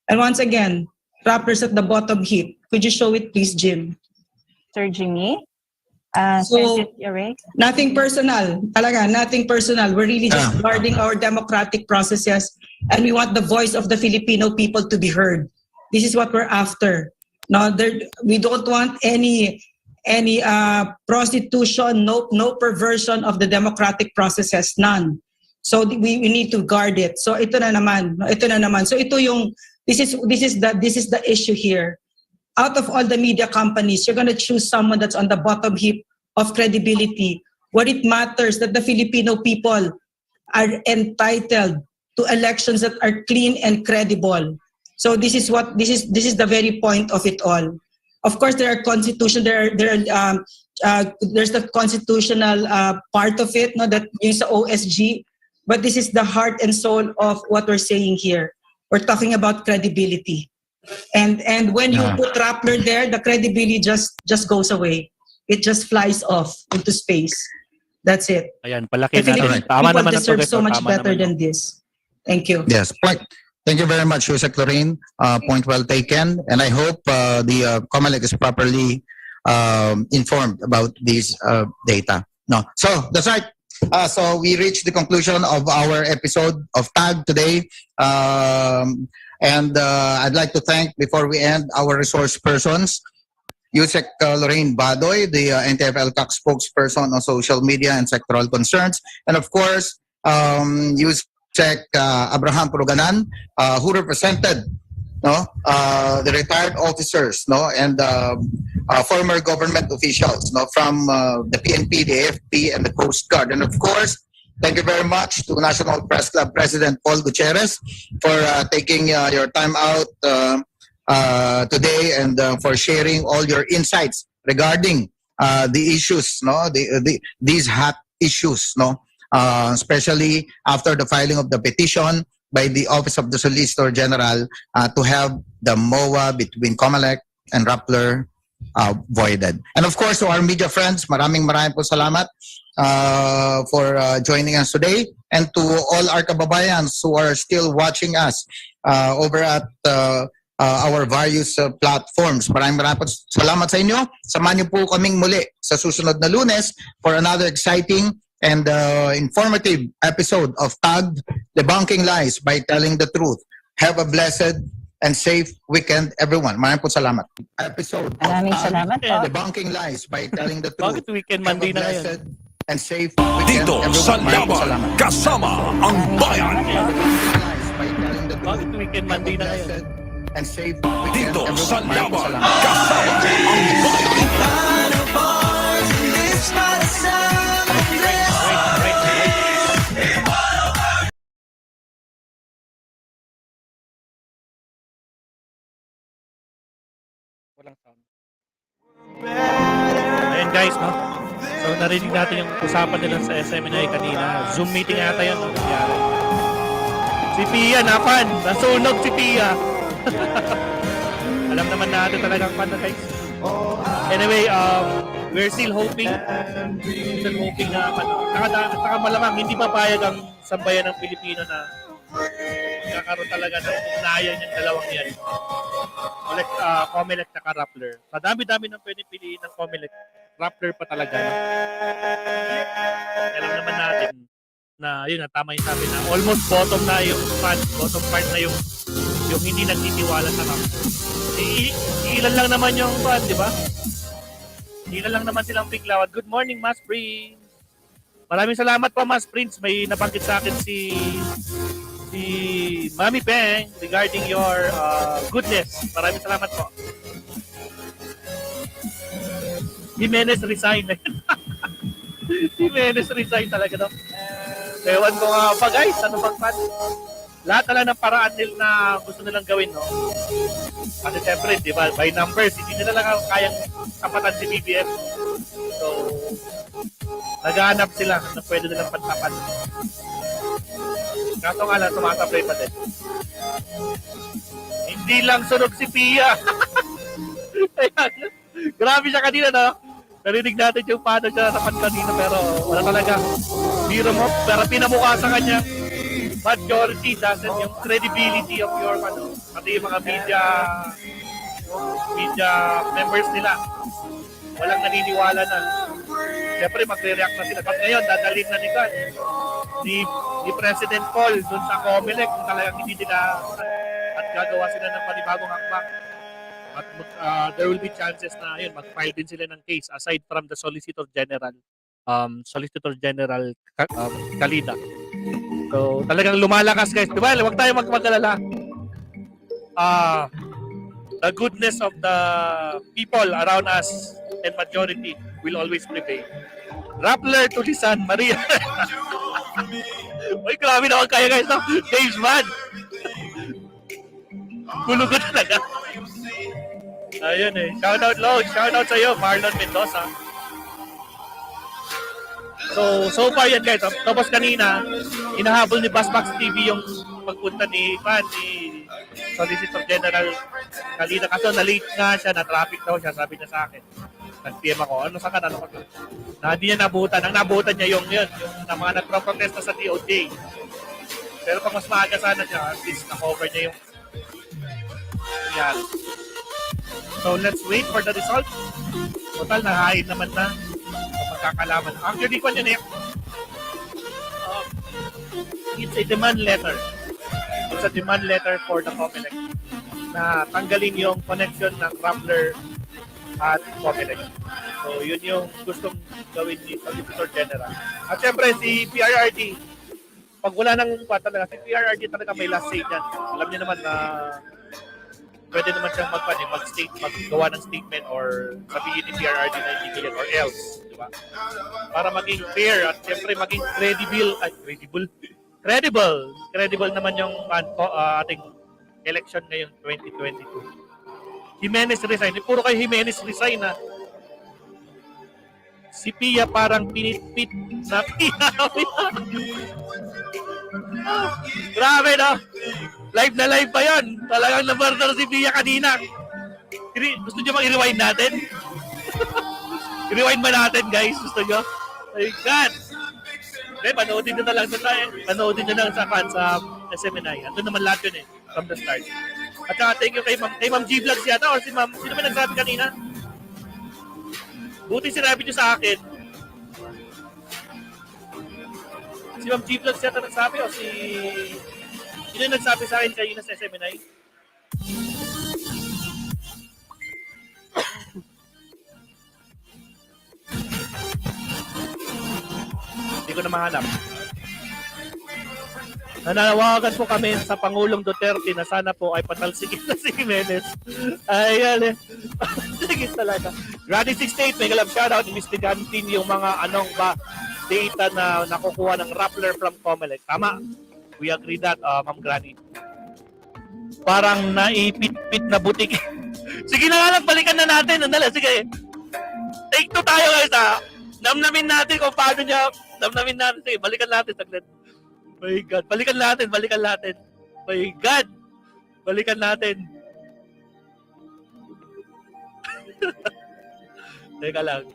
And once again, Rappler's at the bottom heap. Could you show it, please, Jim? Sir Jimmy, So, send it your way. nothing personal. Talaga, nothing personal. We're really just guarding our democratic processes, and we want the voice of the Filipino people to be heard. This is what we're after. No, we don't want any prostitution, no perversion of the democratic processes, none. So we need to guard it. So ito na naman. So this is the issue here. Out of all the media companies, you're going to choose someone that's on the bottom heap of credibility. What it matters that the Filipino people are entitled to elections that are clean and credible. So this is the very point of it all. Of course, there's the constitutional part of it, no, that is the OSG, but this is the heart and soul of what we're saying here. We're talking about credibility. And when you put Rappler there, the credibility just goes away. It just flies off into space. That's it. Ayan, palaki The natin. Filipino Tama people naman ang deserve so Professor, much tama better naman. than this. Thank you. Yes. Point. Thank you very much, Yusek Lorraine. Point well taken. And I hope the Comelec is properly informed about these data. No. So that's right. So we reached the conclusion of our episode of TAG today. And I'd like to thank, before we end, our resource persons, Yusek Lorraine Badoy, the NTF-LCAC spokesperson on social media and sectoral concerns. And of course, Yusek Abraham Puruganan, who represented the retired officers and former government officials from the PNP, the AFP, and the Coast Guard. And of course, thank you very much to National Press Club President Paul Gutierrez for taking your time out today and for sharing all your insights regarding the issues, these hot issues, especially after the filing of the petition by the Office of the Solicitor General to have the MOA between Comelec and Rappler voided. And of course, to our media friends, maraming po salamat for joining us today, and to all our kababayans who are still watching us over at our various platforms. Maraming po salamat sa inyo. Samahan niyo po kaming muli sa susunod na Lunes for another exciting and informative episode of TAG, Debunking Lies by Telling the Truth. Have a blessed and safe weekend, everyone. Maraming po salamat. Episode of Maraming TAG, salamat po. Debunking Lies by Telling the Truth. Bakit weekend Have a Monday na ngayon? blessed and safe weekend, Dito sa everyone. Maraming po laban, salamat. kasama ang bayan. Bakit weekend Monday na ngayon? And safe weekend, Dito everyone. sa Maraming po laban, salamat. kasama ang bayan. Walang sound. Ayan guys, no? So narinig natin yung usapan nila sa SMNI kanina. Zoom meeting ata yan, no? Nangyari. Si Pia, napan! Nasunog si Pia! Alam naman natin talagang pan na guys. Anyway, we're still hoping na saka malamang hindi papayag ang sambayan ng Pilipino na magkakaroon talaga ng ugnayan yung dalawang yan. Comelec at Rappler. Sa dami-dami ng pwede piliin ng Comelec, Rappler pa talaga. No? Alam naman natin na yun, tama yung sabi na almost bottom na yung bottom part na yung hindi nagtitiwala sa Rappler. Ilan lang naman yung fan, di ba? Ilan lang naman silang piglawad. Good morning, Mas Prince. Maraming salamat po, Mas Prince. May nabanggit sa akin si Mami Peng regarding your goodness. Maraming salamat po. Jimenez resign. Jimenez resign talaga, no? Ewan ko nga pa, guys. Ano bang pan? Lahat na lang ng paraan nila na gusto nilang gawin, no? Kasi siyempre, di ba, by numbers, hindi nila lang kayang kapatan si BBM. So, naghahanap sila na pwede nilang pantapan. Kaso nga lang, tumatapray pa din. Hindi lang sunog si Pia. Ayan. Grabe siya kanina, no? Narinig natin yung paano siya napan kanina, pero wala talaga. Biro mo, pero pinamukha sa kanya. Majority doesn't yung credibility of your, pati yung mga media members nila. Walang naniniwala na. Siyempre, magre-react na sila. At ngayon, dadalhin na ni President Paul dun sa Comelec kung talagang hindi nila at gagawa sila ng panibagong hakbang. At there will be chances na yun, mag-file din sila ng case aside from the Solicitor General Kalida. So, talagang lumalakas guys. Diba? Huwag tayo mag-alala. The goodness of the people around us and majority will always prevail. Rappler to Lisan Maria. Uy, grabe na kaya guys. No? James man. Gulo ko talaga. Ayun eh. Shoutout Lord. Shoutout sa iyo, Marlon Mendoza. So far yan guys. Tapos kanina, inahabol ni Basmax TV yung pagpunta ni Solicitor General Kalida. Kaso na-late nga siya, na-traffic daw siya, sabi niya sa akin. Nag-PM ako, ano sa kanan? Na hindi niya nabutan. Ang nabutan niya yung na mga nagpro-protesta sa DOJ. Pero pag mas maaga sana siya, at least na-cover niya yung yan. So let's wait for the result. Total, nahain naman na. So magkakalaman. Actually, kung yun it's a demand letter. It's a demand letter for the Comelec na tanggalin yung connection ng Rappler at Comelec. So yun yung gustong gawin ni Solicitor General. At syempre si PRRD, pag wala nang talaga, si PRRD talaga may last say niyan. Alam niya naman na pwede naman siyang maggawa ng statement or sabihin ni PRRD na hindi ganyan or else, di ba? Para maging fair at syempre maging credible naman yung ating election ngayong 2022. Jimenez resign. Puro kayo Jimenez resign na. Si Pia parang pinitpit na Pia. Grabe, no? Live na live pa yun. Talagang na-murder si Pia kanina. Gusto nyo mag-rewind natin? I-rewind ba natin, guys? Gusto nyo? My God! Okay, panoodin nyo na lang panoodin nyo lang sa SMNI. Andun naman lahat yun from the start. At saka thank you kay Ma'am G Vlogs yata or si Ma'am, sino ba nagsabi kanina? Buti sinabi nyo sa akin. Si Ma'am G Vlogs yata nagsabi o sino yung nagsabi sa akin kayo na sa SMNI? Hindi ko na mahanap. Nananawagan po kami sa Pangulong Duterte na sana po ay patalsigin na si Jimenez. Ayan eh. Patalsigin talaga. Granny 68, may galab shoutout. Investigahan din yung mga data na nakukuha ng Rappler from Comelec. Tama. We agree that, Ma'am Granny. Parang naipit-pit na butik. Sige na nga lang, balikan na natin. Andala, sige. Take 2 tayo guys ha. Namnamin natin kung paano niya. Namnamin natin. Sige, balikan natin saglit. My God. Balikan natin. My God. Balikan natin. Teka lang.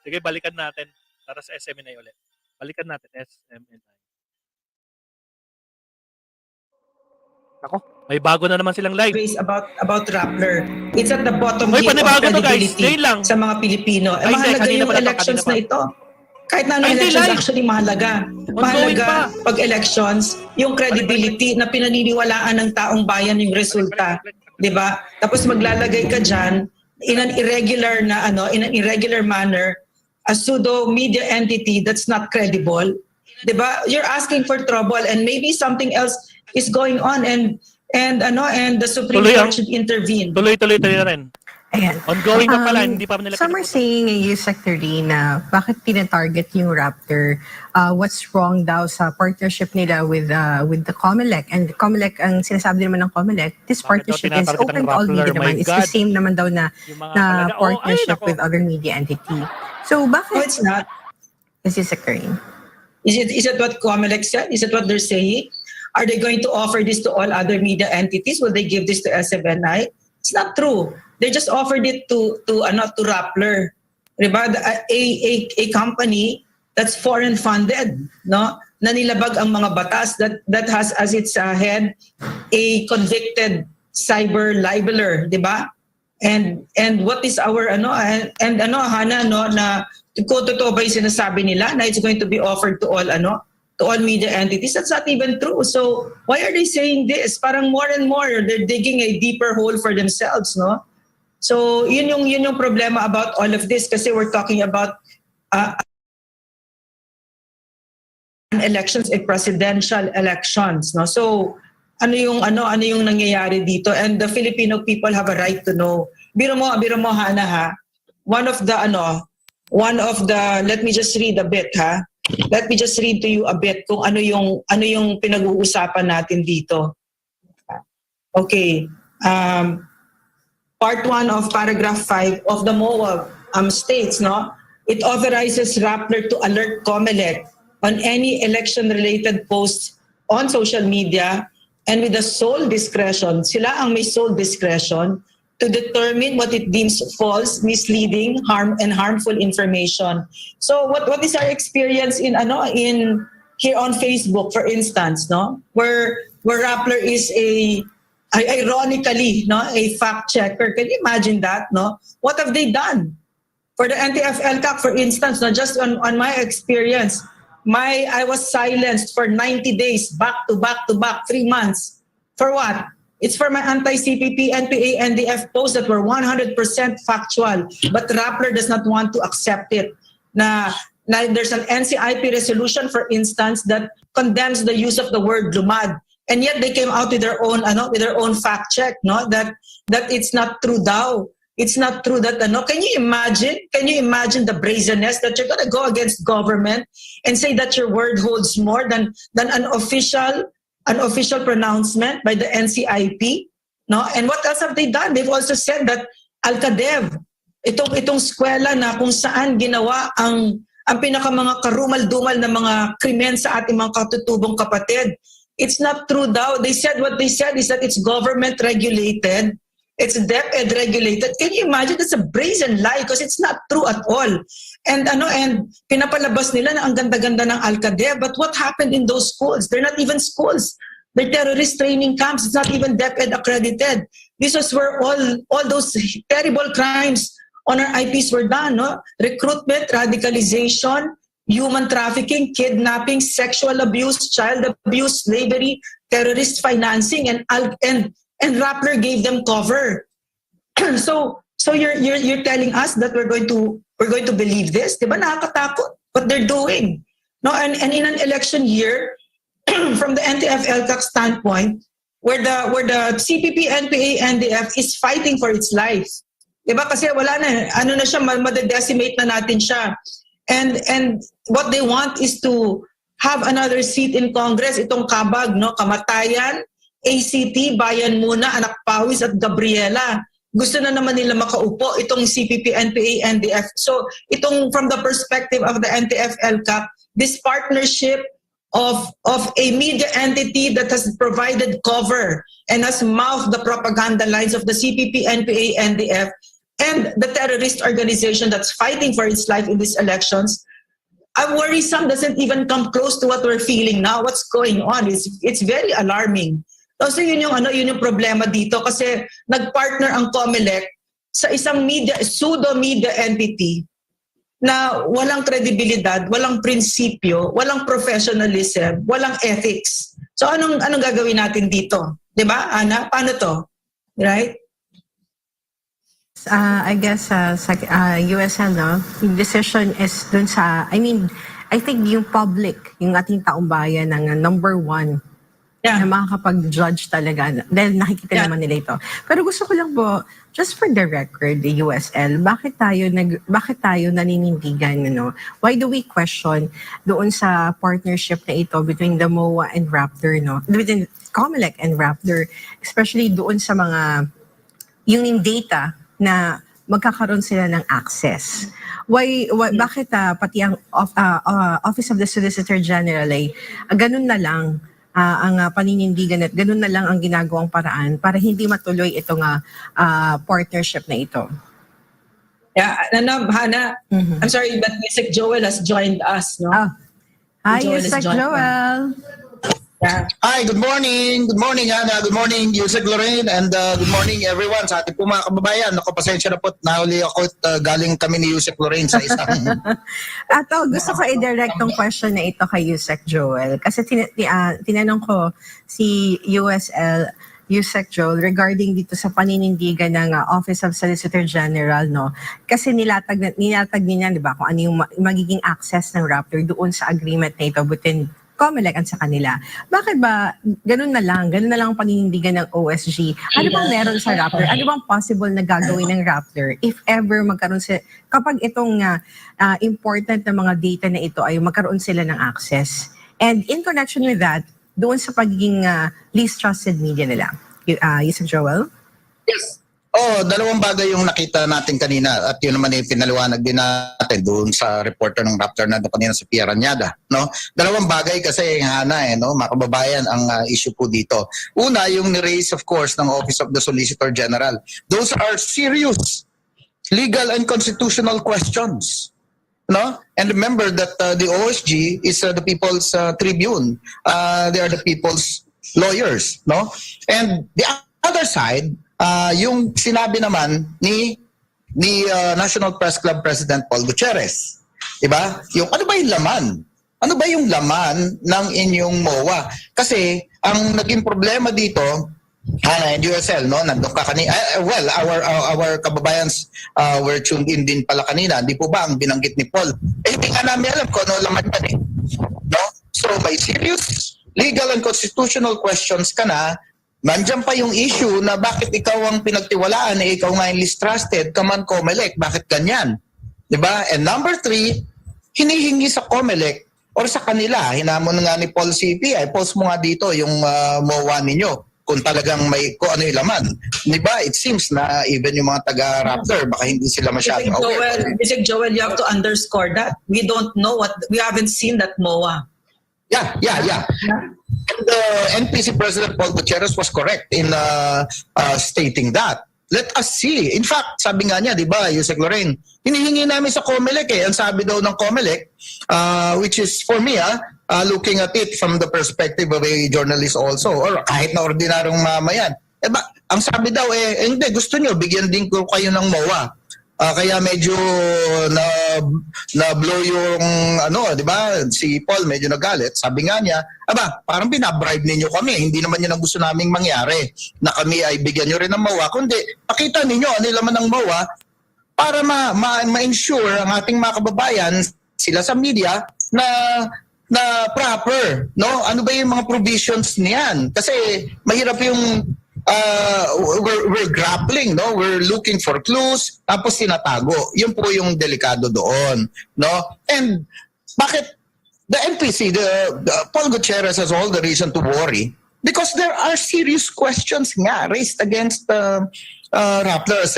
Sige, balikan natin. Para sa SMNI ulit. Balikan natin. SMNI. Ako, may bago na naman silang live. About Rappler. It's at the bottom of credibility sa mga Pilipino. Mahalaga yung elections na ito. Kahit na ano elections actually mahalaga. Mahalaga pag elections, yung credibility na pinaniniwalaan ng taong bayan yung resulta. 'Di ba? Tapos maglalagay ka diyan in an irregular manner, a pseudo media entity that's not credible. 'Di ba? You're asking for trouble and maybe something else is going on and the Supreme Court should intervene. Tuloy na rin. Ayan. Ongoing pa pala, hindi pa nila some are saying yung Secretary na bakit tinatarget yung Rappler? What's wrong daw sa partnership nila with the Comelec? And Comelec, ang sinasabi naman ng Comelec, this partnership is open to all media naman. It's the same naman daw na partnership with other media entity. So bakit? No, it's not. This is Secretary. Is it what Comelec said? Is it what they're saying? Are they going to offer this to all other media entities? Will they give this to SMNI? It's not true. They just offered it to Rappler, diba? A company that's foreign funded, no? Na nilabag ang mga batas that has as its head a convicted cyber libeler, diba? And what is our Hana, no, na kung totoo ba yung sinasabi nila na it's going to be offered to all media entities? That's not even true. So why are they saying this? Parang more and more they're digging a deeper hole for themselves, no? So yun yung problema about all of this, kasi we're talking about elections, presidential elections, no? So ano yung nangyayari dito, and the Filipino people have a right to know. Biro mo Hana, ha, one of the let me just read a bit, ha. Let me just read to you a bit kung ano yung pinag-uusapan natin dito. Okay. Part 1 of paragraph 5 of the MOA states, no, it authorizes Rappler to alert Comelec on any election-related posts on social media, and with the sole discretion, sila ang may sole discretion to determine what it deems false, misleading, harmful information. So what is our experience in here on Facebook, for instance, no, where Rappler is ironically, no, a fact checker. Can you imagine that, no? What have they done for the NTF-ELCAC, for instance? No, just on my experience, I was silenced for 90 days, back to back, 3 months. For what? It's for my anti-CPP, NPA, NDF posts that were 100% factual, but Rappler does not want to accept it. Na there's an NCIP resolution, for instance, that condemns the use of the word lumad, and yet they came out with their own fact check, no, that it's not true daw. It's not true that Can you imagine the brazenness that you're going to go against government and say that your word holds more than an official pronouncement by the NCIP, no? And what else have they done? They've also said that Alcadev, itong eskwela na kung saan ginawa ang pinaka mga karumal-dumal na mga krimen sa ating mga katutubong kapatid. It's not true daw. What they said is that it's government regulated. It's DepEd regulated. Can you imagine? It's a brazen lie because it's not true at all. And pinapalabas nila na ang ganda-ganda ng Alcadev. But what happened in those schools? They're not even schools. They're terrorist training camps. It's not even DepEd accredited. This was where all those terrible crimes on our IPs were done, no? Recruitment, radicalization, human trafficking, kidnapping, sexual abuse, child abuse, slavery, terrorist financing, and Rappler gave them cover. So you're telling us that we're going to believe this? Diba nakakatakot what they're doing? No, and in an election year, from the NTF-ELCAC standpoint, where the CPP, NPA, NDF is fighting for its life. Diba? Kasi wala na, na siya, madedecimate na natin siya. And what they want is to have another seat in Congress, itong kabag, no, kamatayan, ACT, Bayan Muna, Anak Pawis at Gabriela. Gusto na naman nila makaupo itong CPP, NPA, NDF. So itong from the perspective of the NTF-ELCAC, this partnership of a media entity that has provided cover and has mouthed the propaganda lines of the CPP, NPA, NDF, and the terrorist organization that's fighting for its life in these elections, I'm worried some doesn't even come close to what we're feeling now. What's going on? It's very alarming. So yun yung problema dito, kasi nagpartner ang Comelec sa isang pseudo-media entity na walang kredibilidad, walang prinsipyo, walang professionalism, walang ethics. So anong gagawin natin dito? 'Di ba, Ana? Paano to? Right? I guess sa USL, no, yung decision is dun sa, I think yung public, yung ating taong bayan ng number 1 na makakapag-judge talaga dahil nakikita naman nila ito. Pero gusto ko lang po, just for the record, the USL, bakit tayo naninindigan, Why do we question doon sa partnership na ito between the MOA and Rappler, between Comelec and Rappler, especially doon sa mga yung data na magkakaroon sila ng access. Bakit pati ang Office of the Solicitor General ay ganun na lang paninindigan at ganun na lang ang ginagawang paraan para hindi matuloy itong partnership na ito. Yeah, Hannah, I'm sorry, but Yusek Joel has joined us, no? Hi, Joel is Yusek joined Joel. Yeah. Hi, good morning. Good morning, Ana. Good morning, Yusek Lorraine. And good morning, everyone. Sa ating po mga kababayan. Naku, pasensya na po. Nahuli ako at galing kami ni Yusek Lorraine sa isang... Gusto ko i-direct tong question na ito kay Yusek Joel. Kasi tinanong ko si Yusek Joel regarding dito sa paninindigan ng Office of Solicitor General, no? Kasi nilatag niya, di ba, kung ano yung magiging access ng Rappler doon sa agreement na ito between Comelec at sa kanila. Bakit ba ganun na lang ang paninindigan ng OSG? Ano bang meron sa Rappler? Ano bang possible na gagawin ng Rappler if ever magkaroon kapag itong important na mga data na ito ay magkaroon sila ng access? And in connection with that, doon sa pagiging least trusted media nila. Yusek Joel? Yes. Dalawang bagay yung nakita natin kanina at yun naman yung pinaliwanag din natin doon sa reporter ng Rappler na kanina sa Pierre Anyada, no? Dalawang bagay kasi Hana, no, mga kababayan, ang issue po dito. Una, yung ni-raise of course ng Office of the Solicitor General. Those are serious legal and constitutional questions. No? And remember that the OSG is the People's Tribune. They are the people's lawyers, no? And the other side, yung sinabi naman ni National Press Club President Paul Gutierrez. Diba? Yung ano ba yung laman? Ano ba yung laman ng inyong MOA? Kasi ang naging problema dito, and USL, no? Nandun ka kanina. Well, our kababayans were tuned in din pala kanina. Di po ba ang binanggit ni Paul? Hindi nga namin alam kung ano laman yan eh. No? So may serious legal and constitutional questions ka na. Nandiyan pa yung issue na bakit ikaw ang pinagtiwalaan, ikaw nga yung least trusted, kaman Comelec, bakit ganyan? Diba? And number 3, hinihingi sa Comelec or sa kanila, hinamon nga ni Paul CP, post mo nga dito yung MOA ninyo kung talagang may kung ano yung laman. Diba? It seems na even yung mga taga-Rappler, baka hindi sila masyadong aware. Joel, you have to underscore that. We don't know we haven't seen that MOA. Yeah. The NPC President Paul Gutierrez was correct in stating that. Let us see. In fact, sabi nga niya, di ba, Yusek Lorraine, hinihingi namin sa Comelec Ang sabi daw ng Comelec, which is for me, looking at it from the perspective of a journalist also, or kahit na ordinaryong mamayan. Ang sabi daw, hindi, gusto nyo, bigyan din ko kayo ng MOA. Kaya medyo na-blow yung di ba? Si Paul medyo nagalit. Sabi nga niya, parang binabribe ninyo kami. Hindi naman yun ang gusto naming mangyari. Na kami ay bigyan nyo rin ng MOA. Kundi, pakita ninyo ano yung laman ng MOA para ma-ensure ang ating mga kababayan, sila sa media, na proper. No? Ano ba yung mga provisions niyan? Kasi mahirap yung we're grappling, no? We're looking for clues, tapos tinatago. Yun po yung delikado doon, no? And bakit the NPC, the Paul Gutierrez has all the reason to worry because there are serious questions nga raised against Rappler as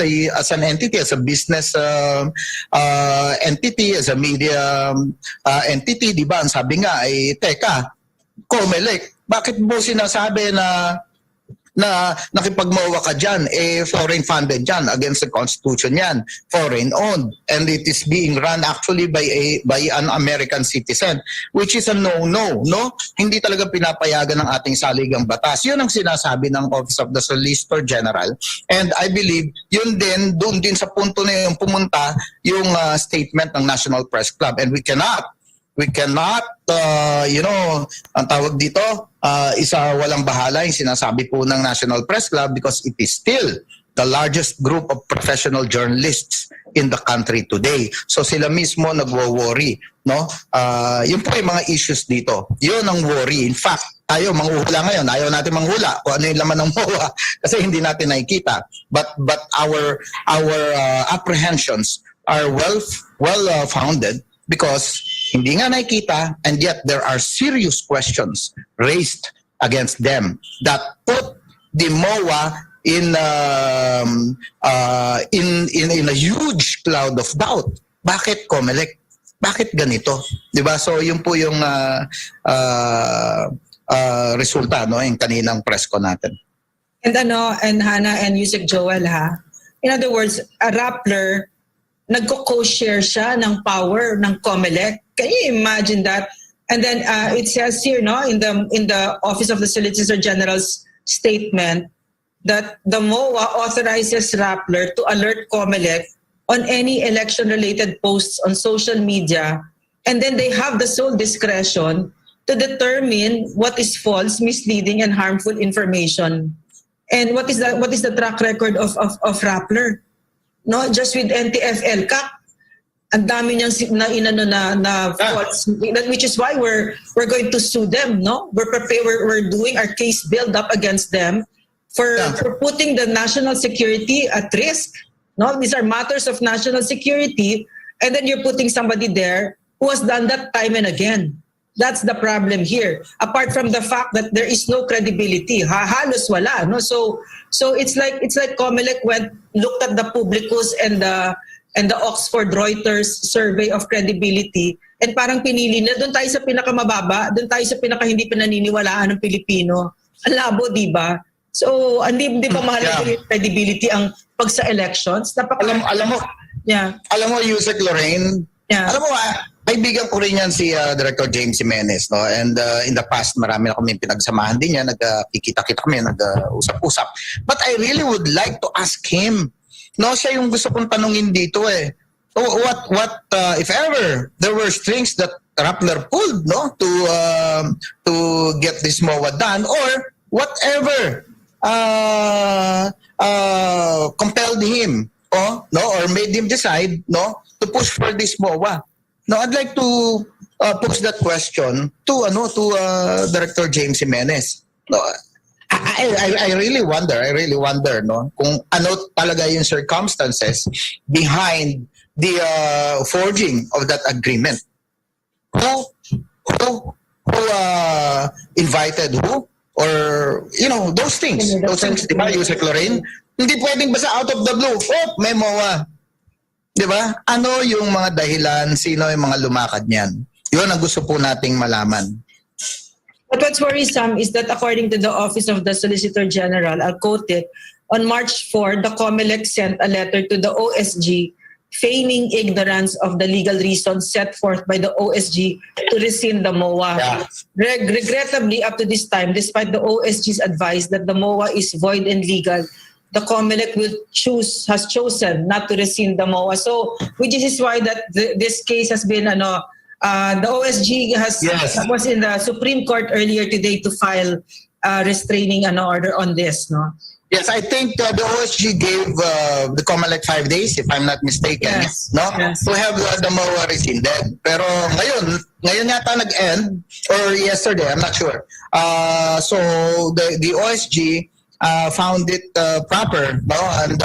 an entity, as a business entity, as a media entity, di ba? Ang sabi nga ay, teka, Comelec, bakit mo sinasabi na nakipag-MOA ka dyan, foreign funded dyan, against the Constitution yan, foreign owned, and it is being run actually by an American citizen, which is a no? Hindi talaga pinapayagan ng ating saligang batas. Yun ang sinasabi ng Office of the Solicitor General, and I believe yun din, doon din sa punto na yung pumunta yung statement ng National Press Club, and we cannot ang tawag dito, isa walang bahala yung sinasabi po ng National Press Club because it is still the largest group of professional journalists in the country today. So sila mismo nagwo-worry, no? Yun po yung mga issues dito. Yun ang worry. In fact, tayo manghuhula ngayon, ayaw natin manghula kung ano yung laman ng MOA kasi hindi natin nakikita. But our apprehensions are well founded because hindi nga nakikita, and yet there are serious questions raised against them that put the MOA in a huge cloud of doubt. Bakit Comelec? Bakit ganito? 'Di ba? So yun po yung resulta, no, yung kaninang press ko natin. And Hannah and Yusek Joel, ha? In other words, a Rappler, nagko-co-share siya ng power ng Comelec. Can you imagine that? And then it says here, no, in the Office of the Solicitor General's statement, that the MOA authorizes Rappler to alert Comelec on any election-related posts on social media, and then they have the sole discretion to determine what is false, misleading, and harmful information. And what is the track record of Rappler? No, just with NTFL, ang dami niyang na false, which is why we're going to sue them. No, we're doing our case build up against them for putting the national security at risk. No, these are matters of national security, and then you're putting somebody there who has done that time and again. That's the problem here. Apart from the fact that there is no credibility, halos wala, no. So it's like Comelec looked at the Publicus and the Oxford Reuters survey of credibility, and parang pinili na doon tayo sa pinakamababa, doon tayo sa pinaka hindi pinaniniwalaan ng Pilipino. Ang labo, di ba? So, di ba mahalaga yung credibility ang pag sa elections? Alam mo, Yusek Lorraine, alam mo, kaibigan ko rin yan si Director James Jimenez, no? And in the past, marami na kami pinagsamahan din yan, nagkikita-kita kami, nag-usap-usap. But I really would like to ask him, no, siya yung gusto kong tanungin dito eh. What if ever there were strings that Rappler pulled, no, to get this MOA done, or whatever compelled him, no, or made him decide, no, to push for this MOA. No, I'd like to pose that question to Director James Jimenez. No, I really wonder, no, kung ano talaga yung circumstances behind the forging of that agreement. Who invited who? Or, those things, di ba, Yusek Lorraine? Hindi pwedeng basta out of the blue, may MOA. Di ba? Ano yung mga dahilan, sino yung mga lumakad niyan? Yun ang gusto po nating malaman. But what's worrisome is that according to the Office of the Solicitor General, I'll quote it, on March 4, the Comelec sent a letter to the OSG feigning ignorance of the legal reasons set forth by the OSG to rescind the MOA. Yeah. Regrettably, up to this time, despite the OSG's advice that the MOA is void and legal, the Comelec has chosen not to rescind the MOA. So, which is why that this case has been, the OSG was in the Supreme Court earlier today to file restraining an order on this, no? Yes, I think the OSG gave the Comelec 5 days, if I'm not mistaken, no? Yes. To have the MOA rescinded. Pero ngayon yata nag-end, or yesterday, I'm not sure. So the OSG found it proper, no? And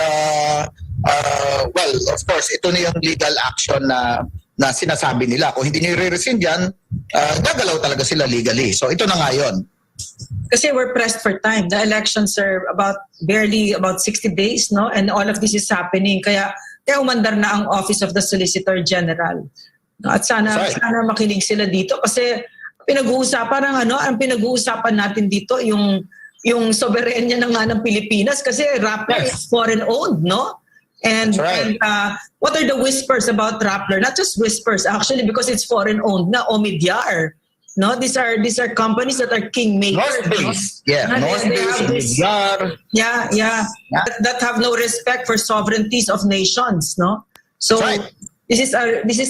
well, of course, ito na yung legal action na sinasabi nila. Kung hindi nyo i-rescind yan, gagalaw talaga sila legally. So ito na nga yun. Kasi we're pressed for time. The elections are barely about 60 days, no? And all of this is happening. Kaya umandar na ang Office of the Solicitor General. No? At sana makinig sila dito kasi ang pinag-uusapan natin dito yung soberenya ng Pilipinas kasi Rappler is foreign owned, no? And what are the whispers about Rappler? Not just whispers, actually, because it's foreign owned na Omidyar. No, these are companies that are kingmakers. North-based, North-based, that have no respect for sovereignties of nations. No, so this is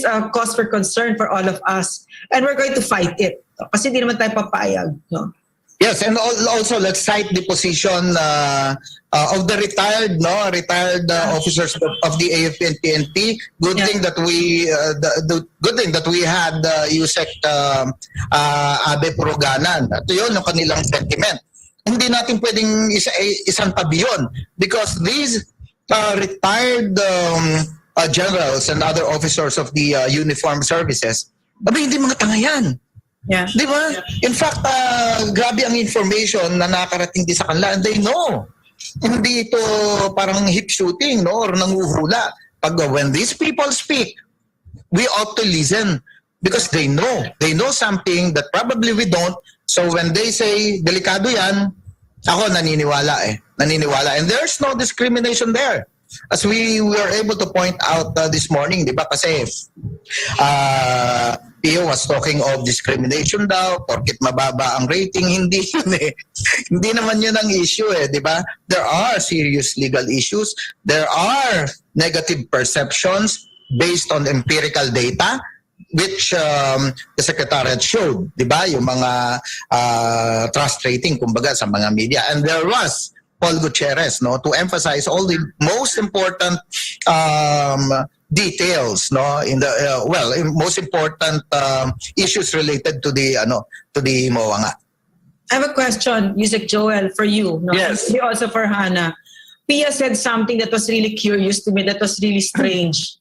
a cause for concern for all of us, and we're going to fight it. Kasi di naman tayo papayag. No. Yes, and also let's cite the position of the retired officers of the AFP and PNP. Good thing that we had Yusek Abe Puruganan. Ito yun yung kanilang sentiment. Hindi natin pwedeng isang tabi yun because these retired generals and other officers of the uniformed services, hindi mga tanga yan. Yeah. Di ba? In fact, grabe ang information na nakarating din sa kanila and they know. Hindi ito parang hip shooting, no? Or nanguhula. When these people speak, we ought to listen because they know something that probably we don't So when they say delikado yan, ako naniniwala eh. Naniniwala. And there's no discrimination there. As we were able to point out this morning, di ba? Kasi Pio was talking of discrimination daw, porkit mababa ang rating. Hindi yun eh. Hindi naman yun ang issue eh, di ba? There are serious legal issues. There are negative perceptions based on empirical data, which the Secretariat showed, di ba? Yung mga trust rating, kumbaga, sa mga media. And there was Paul Gutierrez, no, to emphasize all the most important details, no, in the most important issues related to the MOA nga. I have a question, Yusek Joel, for you. No? Yes. Maybe also for Hannah. Pia said something that was really curious to me, that was really strange.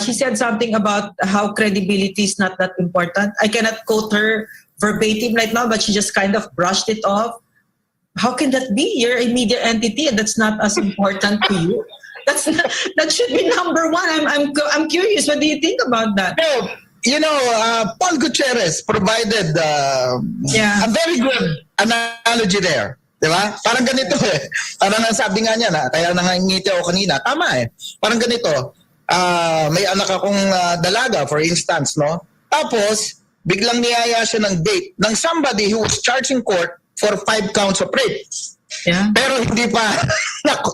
She said something about how credibility is not that important. I cannot quote her verbatim right now, but she just kind of brushed it off. How can that be? You're a media entity and that's not as important to you. That should be number one. I'm curious. What do you think about that? No, you know, Paul Gutierrez provided a very good analogy there. Di ba? Parang ganito eh. Parang sabi nga niya na, kaya nangangiti ako kanina, tama eh. Parang ganito, may anak akong dalaga, for instance, no? Tapos, biglang niyaya siya ng date ng somebody who was charged in court for 5 counts of rape. Yeah. Pero hindi pa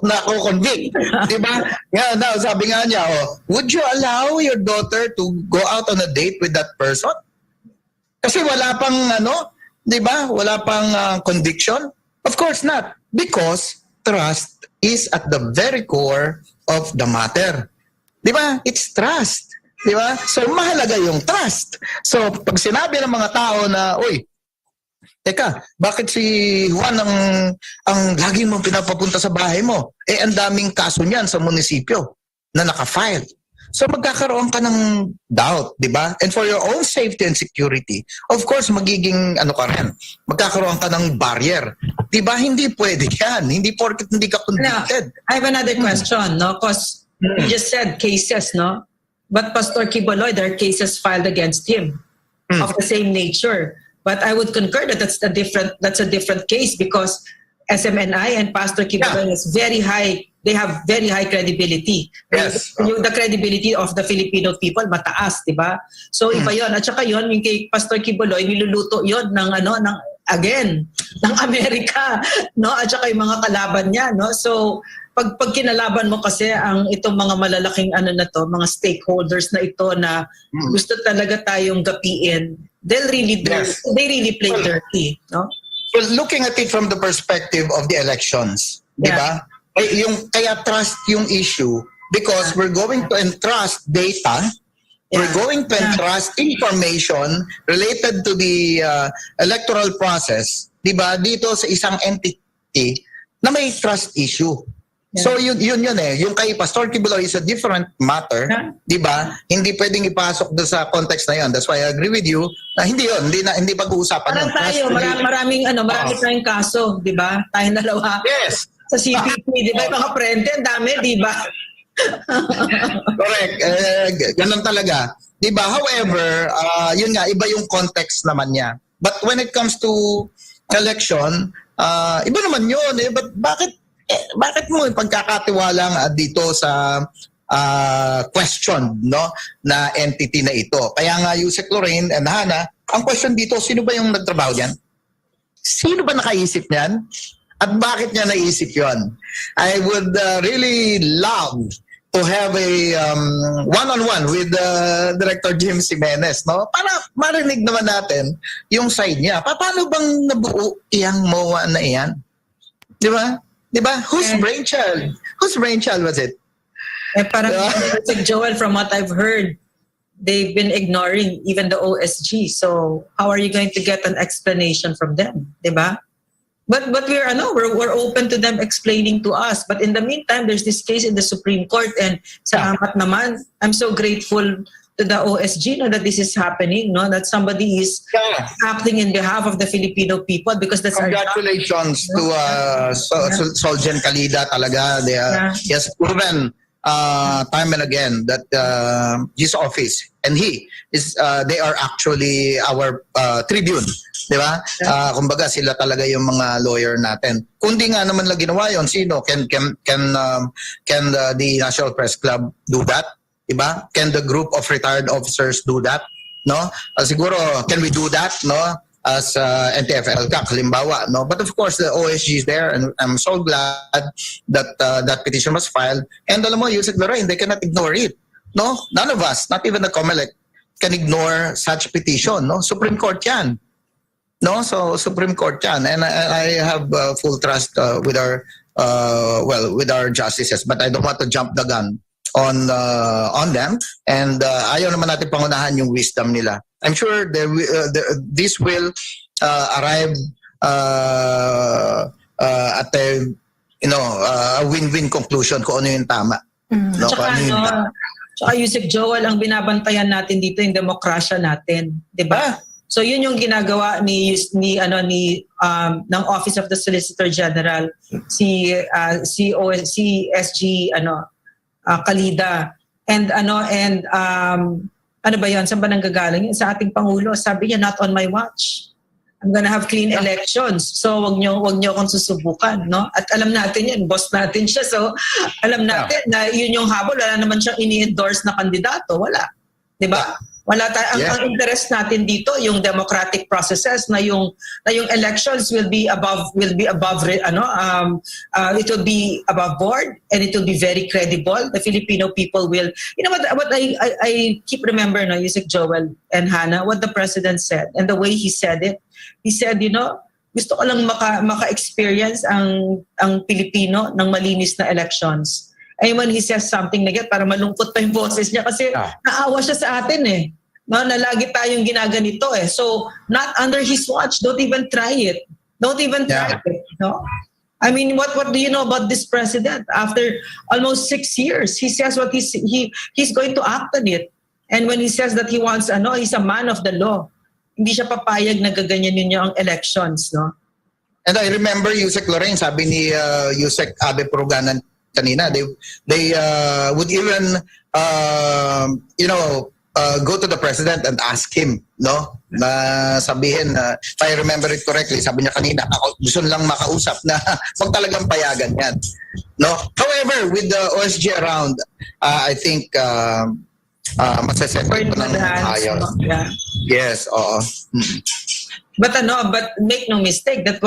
nako-convict. Diba? Yeah, now, sabi nga niya, would you allow your daughter to go out on a date with that person? Kasi wala pang, diba? Wala pang conviction? Of course not. Because trust is at the very core of the matter. Diba? It's trust. Diba? So, mahalaga yung trust. So, pag sinabi ng mga tao na, uy, teka, bakit si Juan ang laging mong pinapapunta sa bahay mo? Eh, ang daming kaso niyan sa munisipyo na naka-file. So, magkakaroon ka ng doubt, di ba? And for your own safety and security, of course, magiging, magkakaroon ka ng barrier. Di ba? Hindi pwede yan. Hindi porket hindi ka convicted. Now, I have another question, no? Because you just said cases, no? But Pastor Quiboloy, there are cases filed against him of the same nature. But I would concur that that's a different case because SMNI and Pastor Quiboloy is very high. They have very high credibility. Yes. The credibility of the Filipino people mataas, di ba? So iba 'yon. At saka 'yon, yung kay Pastor Quiboloy, niluluto 'yon ng ng Amerika, no? At saka yung mga kalaban niya, no? So pag kinalaban mo kasi ang itong mga malalaking mga stakeholders na ito na gusto talaga tayong gapiin, they really play dirty, no? Well, looking at it from the perspective of the elections, di ba? Yung kaya trust yung issue because we're going to entrust data, we're going to entrust information related to the electoral process, di ba? Dito sa isang entity na may trust issue. So yun eh. Yung kay Pastor Quiboloy is a different matter, di ba? Hindi pwedeng ipasok doon sa context na yun. That's why I agree with you na hindi yun, hindi pag-uusapan yun. Tayo, marami tayong kaso, di ba? Tayong dalawa. Yes. Sa CPP, di ba? Yung mga prende, ang dami, di ba? Correct. Ganun talaga. Di ba? However, yun nga, iba yung context naman niya. But when it comes to election, iba naman yun. Eh. Bakit mo pagkakatiwala dito sa question, no, na entity na ito? Kaya nga Yusek Lorraine and Hannah, ang question dito, sino ba yung nagtrabaho diyan? Sino ba nakaisip niyan? At bakit niya naisip yon? I would really love to have a one-on-one with Director James Jimenez, no? Para marinig naman natin yung side niya. Paano bang nabuo iyang MOA na iyan? Di ba? Diba? Whose brainchild? Whose brainchild was it? Parang Joel, from what I've heard, they've been ignoring even the OSG. So how are you going to get an explanation from them? Diba? But we're open to them explaining to us. But in the meantime, there's this case in the Supreme Court, and salamat naman. I'm so grateful to the OSG, that this is happening, that somebody is acting in behalf of the Filipino people because that's congratulations to Soljen Calida talaga. He has proven time and again that his office and he is they are actually our tribune Di ba? Kumbaga sila talaga yung mga lawyer natin. Kung di nga naman lang ginawa yun, sino? Can the National Press Club do that? Diba? Can the group of retired officers do that? No? Siguro, can we do that? No? As NTF-ELCAC, halimbawa. No? But of course, the OSG is there, and I'm so glad that that petition was filed. And alam mo, Yusek Lorraine, they cannot ignore it. No? None of us, not even the Comelec, can ignore such petition. No? Supreme Court yan. No? So, Supreme Court yan. And I have full trust with our with our justices, but I don't want to jump the gun on them, and ayaw naman natin pangunahan yung wisdom nila. I'm sure this will arrive at a win-win conclusion kung ano yung tama. No, Tsaka Yusek Joel, ang binabantayan natin dito yung demokrasya natin, 'di ba? So yun yung ginagawa ng Office of the Solicitor General, si SG Kalida, and ano ba yun? Saan ba nanggagaling? Sa ating Pangulo, sabi niya, not on my watch. I'm gonna have clean elections. So wag niyo akong susubukan, no? At alam natin yan, boss natin siya. So alam natin na yun yung habol. Wala naman siyang ini-endorse na kandidato. Wala. 'Di ba? Wala ang interest natin dito yung democratic processes na yung elections will be above it will be above board, and it will be very credible. The Filipino people will, you know what I keep remember, no, Yusek Joel and Hannah, what the president said and the way he said it. He said, gusto ko lang maka-experience ang Pilipino ng malinis na elections. And when he says something like that, para malungkot pa yung boses niya kasi naawa siya sa atin eh. No, na lagi tayong ginaganito eh. So, not under his watch. Don't even try it. Don't even try it. No? I mean, what do you know about this president? After almost 6 years, he says what he's going to act on it. And when he says that he wants, he's a man of the law. Hindi siya papayag na gaganyanin niya ang elections, no? And I remember Yusek Lorraine, sabi ni Yusek Abe Puruganan kanina, they would even go to the president and ask him, no, na sabihin, if I remember it correctly, sabi niya kanina, gusto lang makausap na wag talagang payagan yan, no. However, with the OSG around, I think masasettle ko ng ayaw. Yes, oo. But make no mistake that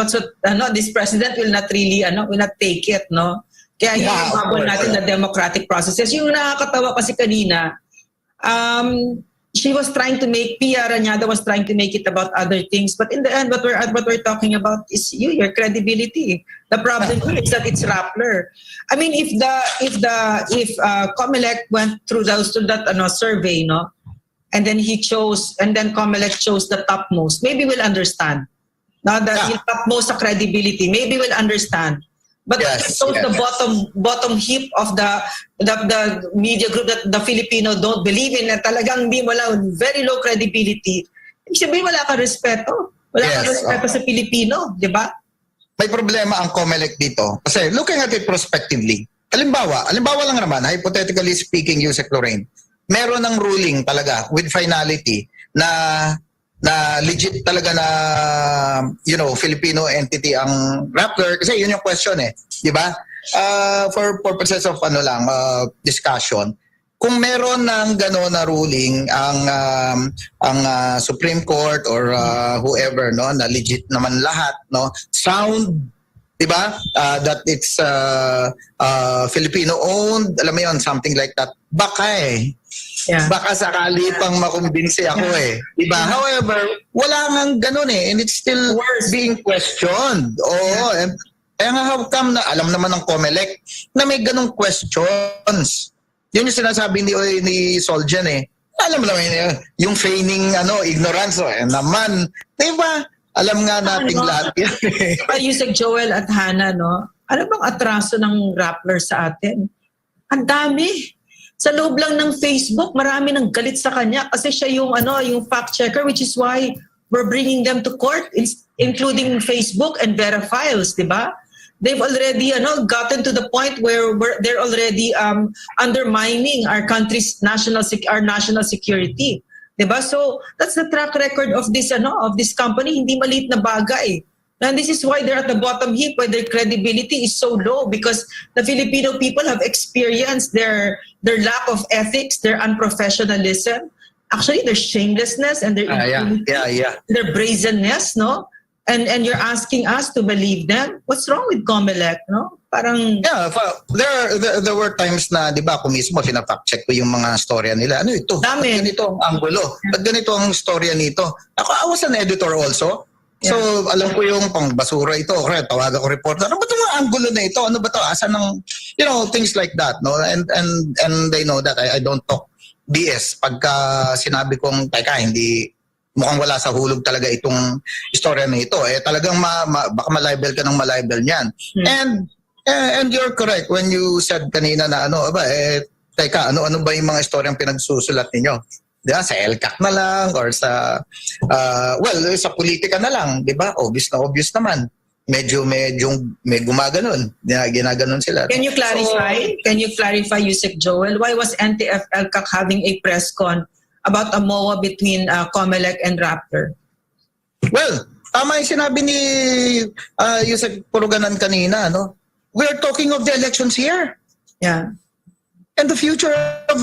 this president will not really will not take it, no. Kaya yung habol natin na democratic processes. Yung nakakatawa kasi kanina, she was trying to make, Pia Aranyada was trying to make it about other things. But in the end, what we're talking about is your credibility. The problem is that it's Rappler. I mean, if Comelec went through that survey, no, and then Comelec chose the topmost, maybe we'll understand. Now that yung topmost sa credibility, maybe we'll understand. But the bottom heap of the media group that the Filipino don't believe in, na talagang very low credibility. Ibig sabihin, wala ka respeto. Wala ka respeto sa Pilipino, di ba? May problema ang Comelec dito. Kasi looking at it prospectively, halimbawa lang naman, hypothetically speaking, Yusek Lorraine, meron ng ruling talaga with finality na legit talaga na Filipino entity ang Rappler, kasi yun yung question eh, di ba? For purposes of discussion, kung meron ng gano'n na ruling ang Supreme Court or whoever, no, na legit naman lahat, no, sound, di ba, that it's Filipino owned, alam mo yun, something like that, baka baka sakali pang makumbinsi ako eh. Diba? However, wala nang ganun eh. And it's still being questioned. Oo. And how come na, alam naman ng Comelec, na may ganung questions. Yun yung sinasabi ni Soljan eh. Alam mo naman yung feigning ignorance. Naman. Diba? Alam nga nating lahat yan eh. Yusek Joel at Hannah, no? Ano bang atraso ng Rappler sa atin? Ang dami. Sa loob lang ng Facebook, marami nang galit sa kanya kasi siya yung fact checker, which is why we're bringing them to court, including Facebook and Vera Files, di ba? They've already gotten to the point where they're already undermining our country's national security. 'Diba? So that's the track record of this company, hindi maliit na bagay. And this is why they're at the bottom heap, why their credibility is so low, because the Filipino people have experienced their lack of ethics, their unprofessionalism, actually their shamelessness and their their brazenness, no? And you're asking us to believe them? What's wrong with Comelec, no? Parang there were times na, 'di ba, ako mismo fina-fact check ko yung mga storya nila. Ano ito? Dami. Ba't ganito ang anggulo? Ba't ganito ang storya nito? I was an editor also. So, alam ko yung pangbasura ito. Okay, tawagan ko reporter. Ano ba itong anggulo na ito? Ano ba ito? Asan ng, things like that, no? And they know that I don't talk BS. Pagka sinabi kong, teka, hindi, mukhang wala sa hulog talaga itong istorya na ito. Talagang baka malibel ka ng malibel niyan. And you're correct when you said kanina na teka, ano ba yung mga istoryang pinagsusulat ninyo? Diba? Sa LCAC na lang or sa sa politika na lang, 'di ba? Obvious naman. Medyo may gumaganon. Ginaganon sila. Can you clarify, Yusek Joel, why was NTF-ELCAC having a press con about a MOA between Comelec and Rappler? Well, tama yung sinabi ni Yusek Puruganan kanina, no? We're talking of the elections here. Yeah. And the future of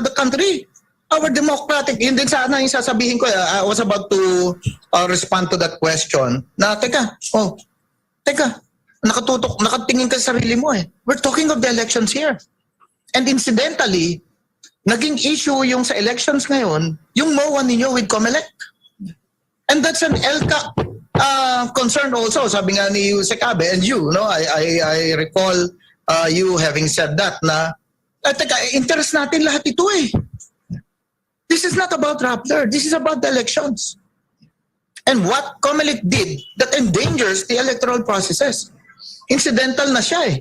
the country. Our democratic, yun din sana yung sasabihin ko. I was about to respond to that question na, teka, nakatingin ka sa sarili mo . We're talking of the elections here. And incidentally, naging issue yung sa elections ngayon, yung MOA ninyo with Comelec. And that's an LCAC concern also. Sabi nga ni Yusek Abe and you, no? I recall you having said that na, teka, interest natin lahat ito . This is not about Rappler. This is about the elections. And what Comelec did that endangers the electoral processes. Incidental na siya .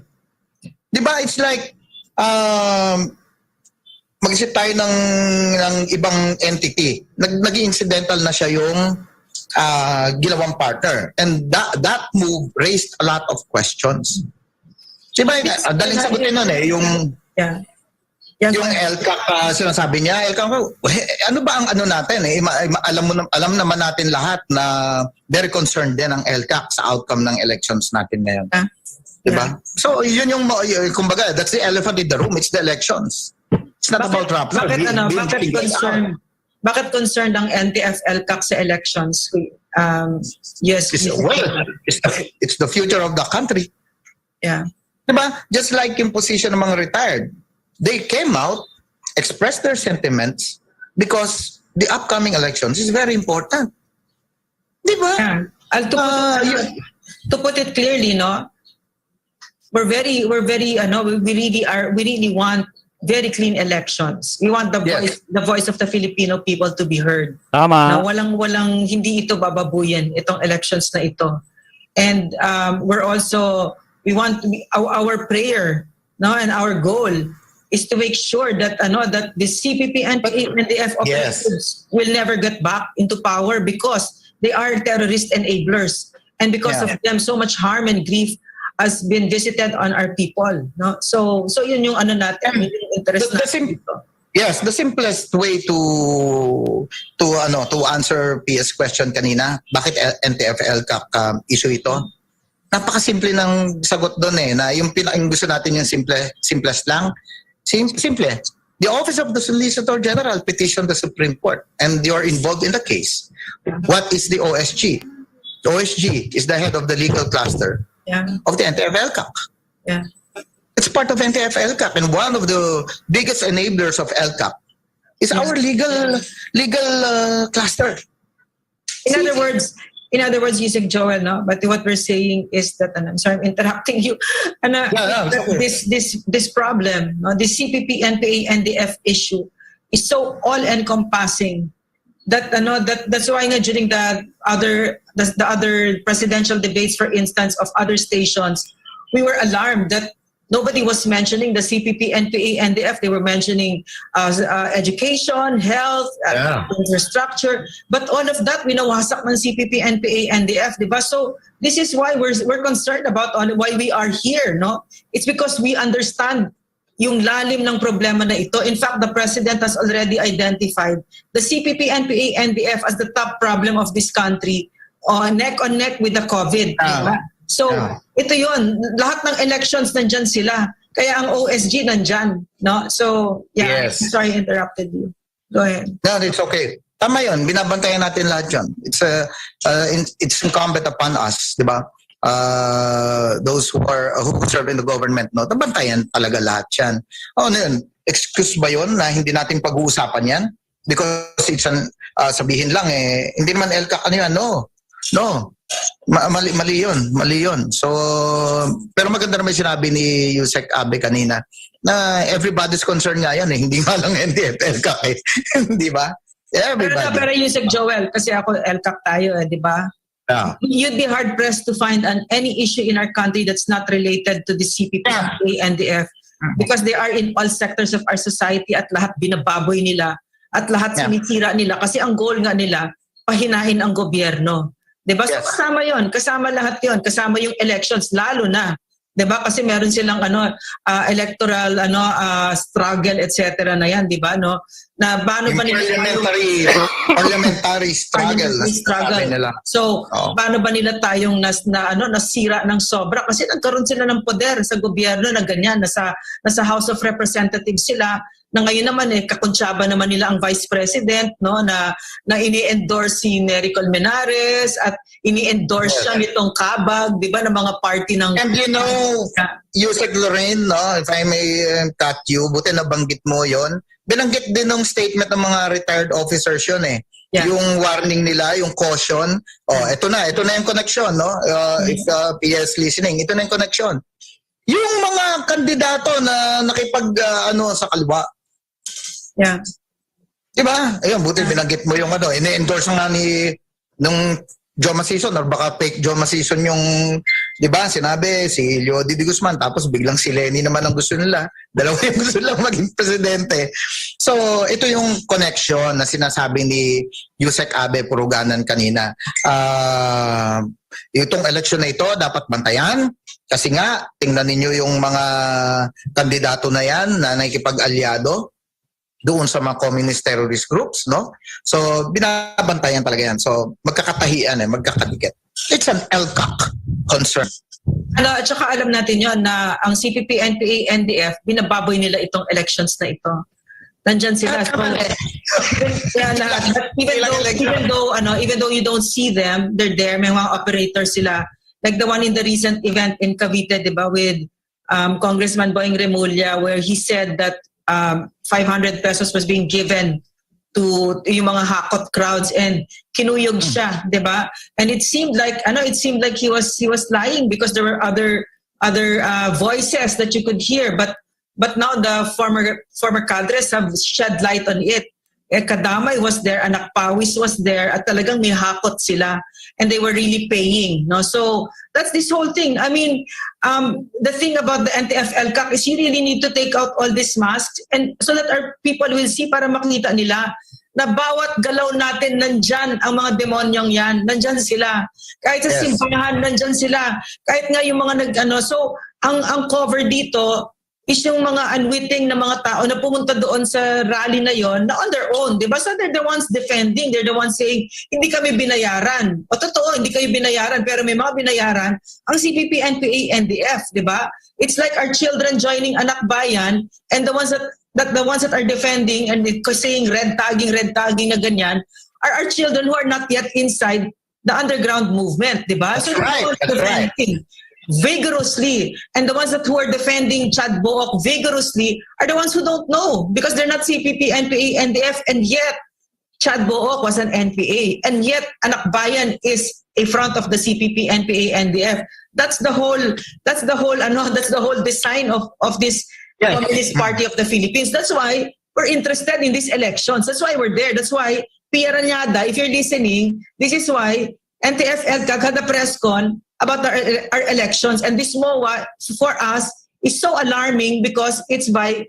Diba? It's like, mag-isip tayo ng ibang entity. Naging incidental na siya yung ginawang partner. And that move raised a lot of questions. Diba? Daling sagutin nun yung... Yeah. Yung LCAC, sinasabi niya, ano ba ang natin? Alam naman natin lahat na very concerned din ang LCAC sa outcome ng elections natin ngayon. Diba? So, yun yung, kumbaga, that's the elephant in the room. It's the elections. It's not about Rappler. Bakit concerned ang NTF-ELCAC sa elections? Yes. It's the future of the country. Yeah. Diba? Just like yung position ng mga retired. They came out, expressed their sentiments because the upcoming elections is very important. Diba? Yeah. To put it clearly, no, we really want very clean elections. We want the voice of the Filipino people to be heard. Tama. Na walang hindi ito bababuyin itong elections na ito. And we want our prayer, no, and our goal is to make sure that that the CPP and NDF operations will never get back into power because they are terrorist enablers, and because of them so much harm and grief has been visited on our people, no? So yun yung natin, yung interest natin dito. Yes, the simplest way to answer PS question kanina, bakit NTF-ELCAC issue ito? Napakasimple ng sagot doon na yung gusto natin yung simplest lang. Simple. The Office of the Solicitor General petitioned the Supreme Court and you are involved in the case. What is the OSG? The OSG is the head of the legal cluster of the NTF-ELCAC. Yeah. It's part of NTF-ELCAC, and one of the biggest enablers of ELCAC is our legal cluster. In other words, Yusek Joel, no? But what we're saying is that, and I'm sorry, I'm interrupting you. This problem, no? This CPP, NPA, NDF issue is so all-encompassing that that's why during the other presidential debates, for instance, of other stations, we were alarmed that nobody was mentioning the CPP, NPA, NDF. They were mentioning education, health, infrastructure. But all of that, winawasak ng CPP, NPA, NDF, diba? So this is why we're concerned about why we are here, no? It's because we understand yung lalim ng problema na ito. In fact, the President has already identified the CPP, NPA, NDF as the top problem of this country, neck on neck with the COVID. Diba? So, ito yun. Lahat ng elections nandyan sila. Kaya ang OSG nandyan. No? So, yeah, Yes. sorry I interrupted you. Go ahead. No, it's okay. Tama yun, binabantayan natin lahat yun. It's incumbent upon us, di ba? Those who serve in the government, no? Nabantayan talaga lahat yan. Ano yun? Excuse ba yun na hindi natin pag-uusapan yan? Because it's sabihin lang hindi naman LCAC ano yan, no. Mali yun. So, pero maganda naman sinabi ni Yusek Abe kanina na everybody's concerned nga yan hindi nga lang NDF, LCAC di ba? Pero Yusek Joel, kasi ako LCAC tayo di ba? Yeah. You'd be hard-pressed to find any issue in our country that's not related to the CPP, NDF, because they are in all sectors of our society at lahat binababoy nila at lahat sinisira nila kasi ang goal nga nila, pahinahin ang gobyerno. Diba? So kasama yon, kasama lahat yon, kasama yung elections, lalo na. Diba? Kasi meron silang electoral struggle, etc. na yan, diba? No? Na paano ba nila parliamentary struggle. Nila. So, paano ba nila tayong nasira ng sobra? Kasi nagkaroon sila ng poder sa gobyerno na ganyan, nasa House of Representatives sila, na ngayon naman kakuntsaba naman nila ang Vice President, no, na ini-endorse si Nery Colmenares at ini-endorse siya nitong Kabag, di ba, ng mga party ng... And you know, Yusek Lorraine, no, if I may cut you, buti nabanggit mo yon. Binanggit din ng statement ng mga retired officers yun Yeah. Yung warning nila, yung caution. Ito na yung connection, no? If PS listening, ito na yung connection. Yung mga kandidato na nakipag sa kaliwa. Yeah. Diba? Ayun, buti binanggit mo yung ini-endorse nga nung Joma Season or baka fake Joma Season yung, diba, sinabi si Leo Didi Guzman tapos biglang si Lenny naman ang gusto nila. Dalawa yung gusto lang maging presidente. So, ito yung connection na sinasabi ni Yusek Abe Puruganan kanina. Itong election na ito dapat bantayan kasi nga, tingnan ninyo yung mga kandidato na yan na nakikipag-alyado doon sa mga communist terrorist groups, no? So, binabantayan talaga yan. So, magkakatahian magkakadikit. It's an LCAC concern. At saka alam natin yon na ang CPP, NPA, NDF, binababoy nila itong elections na ito. Nandyan sila. So, even though you don't see them, they're there. May mga operators sila. Like the one in the recent event in Cavite, diba, with Congressman Boying Remulla, where he said that 500 pesos was being given to yung mga hakot crowds and kinuyog siya, 'di ba? And it seemed like he was lying because there were other voices that you could hear, but now the former cadres have shed light on it. Kadamay was there, Anak Pawis was there, at talagang may hakot sila and they were really paying, no? So that's this whole thing. I mean, the thing about the NTF-LCAC is you really need to take out all these masks and so that our people will see, para makita nila na bawat galaw natin nandyan ang mga demonyong yan, nandyan sila. Kahit sa simbahan, nandyan sila. Kahit nga yung mga so ang cover dito is yung mga unwitting na mga tao na pumunta doon sa rally na yon na on their own, di ba? So they're the ones defending, they're the ones saying, hindi kami binayaran. O totoo, hindi kayo binayaran, pero may mga binayaran ang CPP, NPA, NDF, di ba? It's like our children joining Anak Bayan and the ones that are defending and saying red tagging na ganyan are our children who are not yet inside the underground movement, di ba? So That's right. Vigorously, and the ones who are defending Chad Book vigorously are the ones who don't know because they're not CPP, NPA, NDF, and yet Chad Book was an NPA, and yet Anak Bayan is a front of the CPP, NPA, NDF. That's the whole design of this Communist Party of the Philippines. That's why we're interested in these elections. That's why we're there. That's why Pia Ranyada, if you're listening, this is why NTF-LCAC had a press con about our elections, and this MOA for us is so alarming because it's by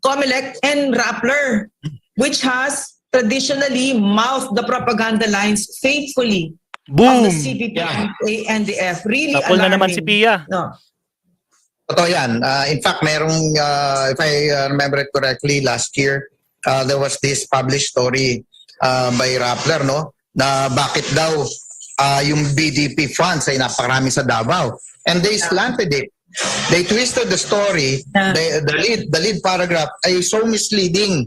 Comelec and Rappler, which has traditionally mouthed the propaganda lines faithfully. Boom! Of the CPP and the F. Really Tapol na alarming. naman si Pia. No. Totoo yan. In fact, merong, if I remember it correctly, last year, there was this published story by Rappler, no? Na bakit daw yung BDP funds ay napakarami sa Davao. And they slanted it. They twisted the story. The lead paragraph ay so misleading.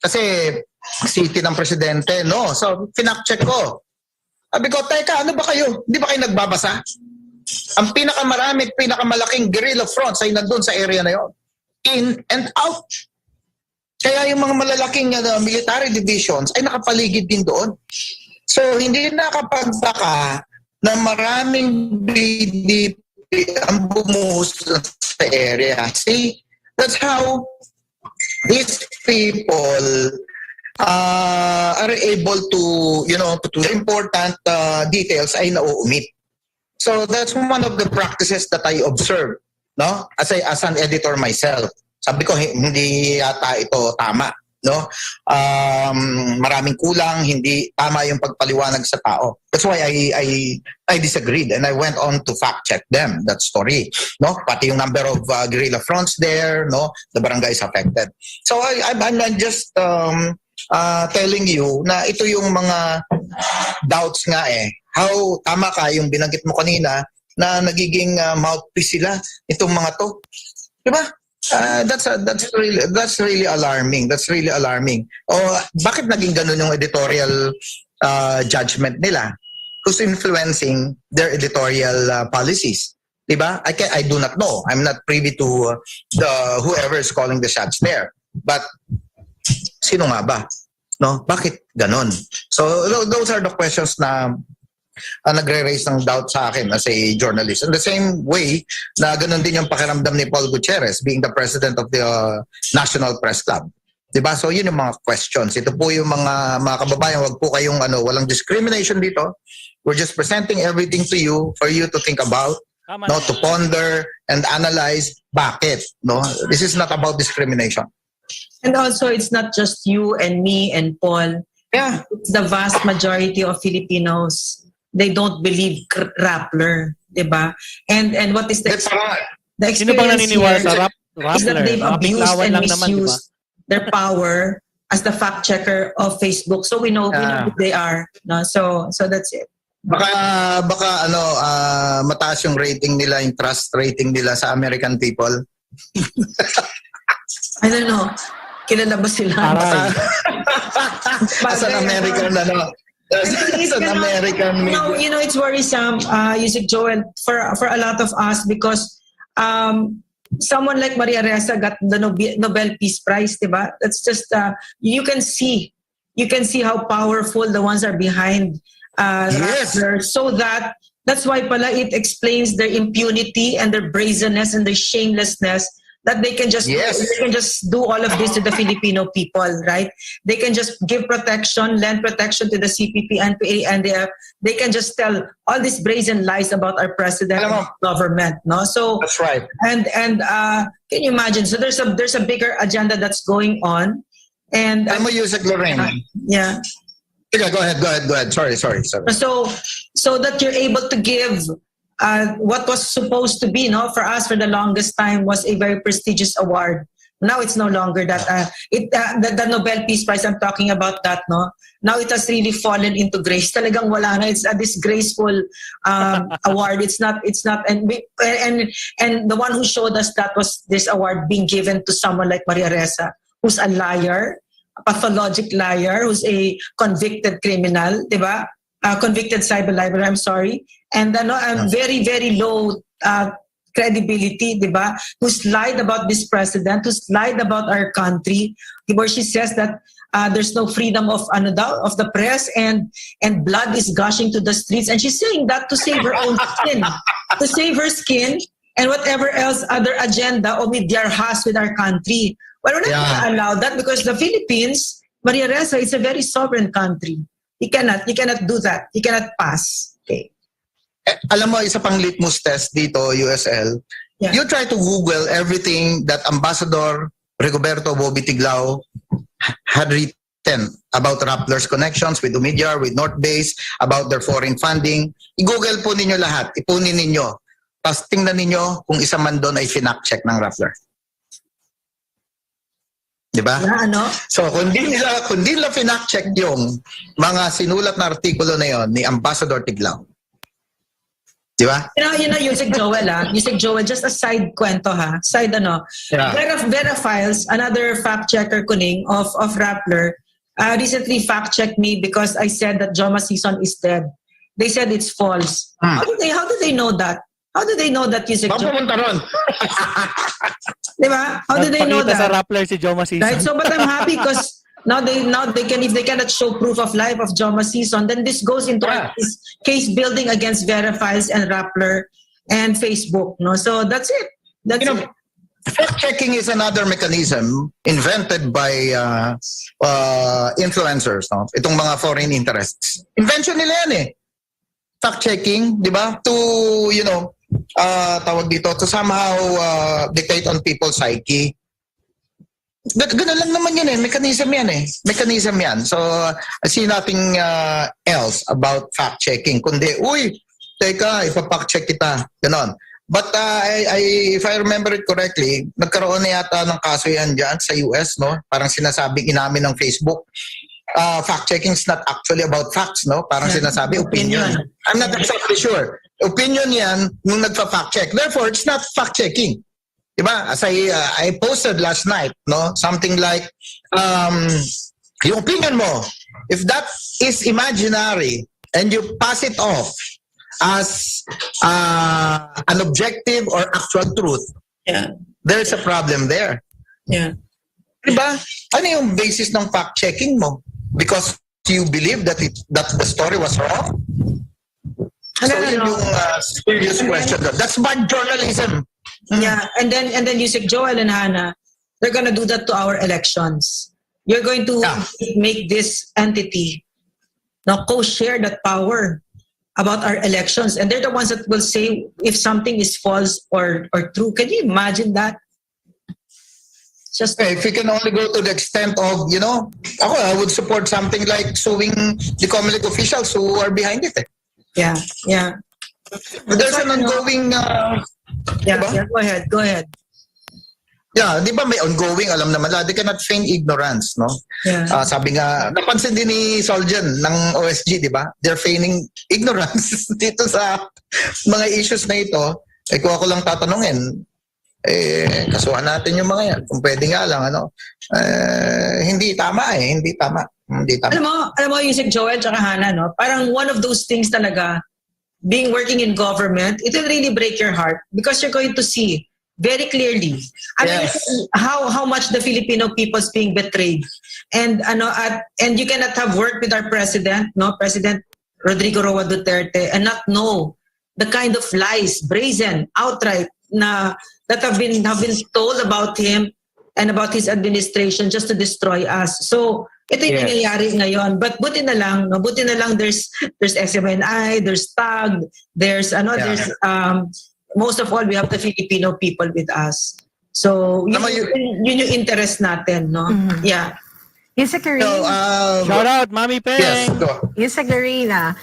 Kasi city ng presidente, no? So, pinak-check ko. Sabi ko, teka, ano ba kayo? Hindi ba kayo nagbabasa? Ang pinakamalaking guerrilla fronts ay nandun sa area na yon. In and out. Kaya yung mga malalaking military divisions ay nakapaligid din doon. So, hindi nakapagtaka na maraming BDP ang bumuhos sa area. See, that's how these people are able to, to important details ay nauumit. So that's one of the practices that I observe, no? As an editor myself. Sabi ko hindi yata ito tama, no? Maraming kulang, hindi tama yung pagpaliwanag sa tao. That's why I disagreed and I went on to fact check them, that story, no? Pati yung number of guerrilla fronts there, no? The barangays affected. So I'm just telling you na ito yung mga doubts nga how tama ka yung binanggit mo kanina na nagiging mouthpiece sila itong mga to. Diba? That's really alarming. That's really alarming. Bakit naging ganun yung editorial judgment nila? Who's influencing their editorial policies? Diba? I do not know. I'm not privy to whoever is calling the shots there. But sino nga ba? No? Bakit ganun? So those are the questions na nagre-raise ng doubt sa akin as a journalist. In the same way na ganun din yung pakiramdam ni Paul Gutierrez being the president of the National Press Club. Diba? So yun yung mga questions. Ito po yung mga kababayan, wag po kayong walang discrimination dito. We're just presenting everything to you for you to think about, no, to ponder and analyze bakit, no? This is not about discrimination. And also, it's not just you and me and Paul. Yeah. It's the vast majority of Filipinos. They don't believe Rappler, diba? And what is the Sino bang naniniwala sa Rappler? is that they've abused and lang naman, misused their power as the fact checker of Facebook. So we know who they are. No, so that's it. Baka mataas yung rating nila, yung trust rating nila sa American people. I don't know. Kilala ba sila? As an American, as an American. It's worrisome, Yusik Joel, for a lot of us because someone like Maria Ressa got the Nobel Peace Prize, diba? That's just you can see how powerful the ones are behind Rappler, so that's why pala it explains their impunity and their brazenness and their shamelessness. That they can just do all of this to the Filipino people, right? They can just give protection, lend protection to the CPP and NDF. They can just tell all these brazen lies about our president and government, no? So that's right. And can you imagine? So there's a bigger agenda that's going on, and I'm a Yusek Lorraine. Yeah. Okay, go ahead. Sorry. So that you're able to give. What was supposed to be, for us for the longest time was a very prestigious award. Now it's no longer that. The Nobel Peace Prize, I'm talking about that, no? Now it has really fallen into grace. Talagang wala na. It's a disgraceful award. It's not. And the one who showed us that was this award being given to someone like Maria Ressa, who's a liar, a pathologic liar, who's a convicted criminal, diba? Convicted cyber liar, I'm sorry. And very, very low credibility, diba? Who's lied about this president, who's lied about our country, where she says that there's no freedom of the press and blood is gushing to the streets. And she's saying that to save her own skin, to save her skin and whatever else other agenda o media has with our country. Well, we're not going to allow that because the Philippines, Maria Ressa, is a very sovereign country. You cannot do that. You cannot pass. Okay. Alam mo, isa pang litmus test dito, USL. Yeah. You try to Google everything that Ambassador Rigoberto Bobby Tiglao had written about Rappler's connections with Umidyar, with North Base, about their foreign funding. I-Google po ninyo lahat. Ipunin ninyo. Tapos tingnan ninyo kung isa man doon ay finact-check ng Rappler. Di ba? Na ano? So, kung di nila finact-check yung mga sinulat na artikulo na yon ni Ambassador Tiglao. Di ba? You know, Yusek Joel, Yusek Joel, just a side kwento, side ano. Yeah. Vera Files, another fact checker kuning of Rappler, recently fact checked me because I said that Joma Season is dead. They said it's false. How do they know that? How do they know that, Yusek Joel? Papunta ron. Di ba? How do they know Nagpakita that? sa Rappler si Joma Season. Right? So, but I'm happy because now they can, if they cannot show proof of life of Joma Season, then this goes into our case building against Vera Files and Rappler and Facebook. No, so that's it. That's it. Fact checking is another mechanism invented by influencers. No? Itong mga foreign interests. Invention nila yan eh. Fact checking, di ba? To tawag dito to somehow dictate on people's psyche. Ganun lang naman yun eh. Mechanism yan eh. Mechanism yan. So, I see nothing else about fact-checking. Kundi, uy, teka, ipapact-check kita. Ganon. But if I remember it correctly, nagkaroon na yata ng kaso yan dyan sa US, no? Parang sinasabing inamin ng Facebook. Fact-checking is not actually about facts, no? Parang sinasabi, opinion. I'm not exactly sure. Opinion yan nung nagpa-fact-check. Therefore, it's not fact-checking. Diba? As I posted last night, no, something like, yung opinion mo, if that is imaginary and you pass it off as an objective or actual truth, there's a problem there. Yeah. Diba? Ano yung basis ng fact-checking mo? Because you believe that the story was wrong? So yun yung serious question. That's bad journalism. Yeah, and then Yusek Joel and Hannah, they're gonna do that to our elections. You're going to make this entity now co-share that power about our elections, and they're the ones that will say if something is false or true. Can you imagine that? Just if we can only go to the extent of, I would support something like suing the Comelec officials who are behind it. Yeah. But there's an ongoing Go ahead. Yeah, di ba may ongoing, alam naman, they cannot feign ignorance, no? Yeah. Sabi nga, napansin din ni Soljan ng OSG, di ba? They're feigning ignorance dito sa mga issues na ito. Kung ako lang tatanungin, kasuhan natin yung mga yan. Kung pwede nga lang, hindi tama. Alam mo, Yusek Joel tsaka Hannah, no? Parang one of those things talaga, being working in government, it will really break your heart because you're going to see very clearly mean, how much the Filipino people is being betrayed, and you cannot have worked with our president, President Rodrigo Roa Duterte, and not know the kind of lies, brazen, outright, that have been told about him and about his administration just to destroy us. So ito yung nangyayari ngayon. But buti na lang there's SMNI, there's TAG, there's most of all, we have the Filipino people with us. So yun yung interest natin, no? Mm-hmm. Yeah. Yusek Lorraine. Shout out, Mami Peng. Yes, go. Yusek Lorraine,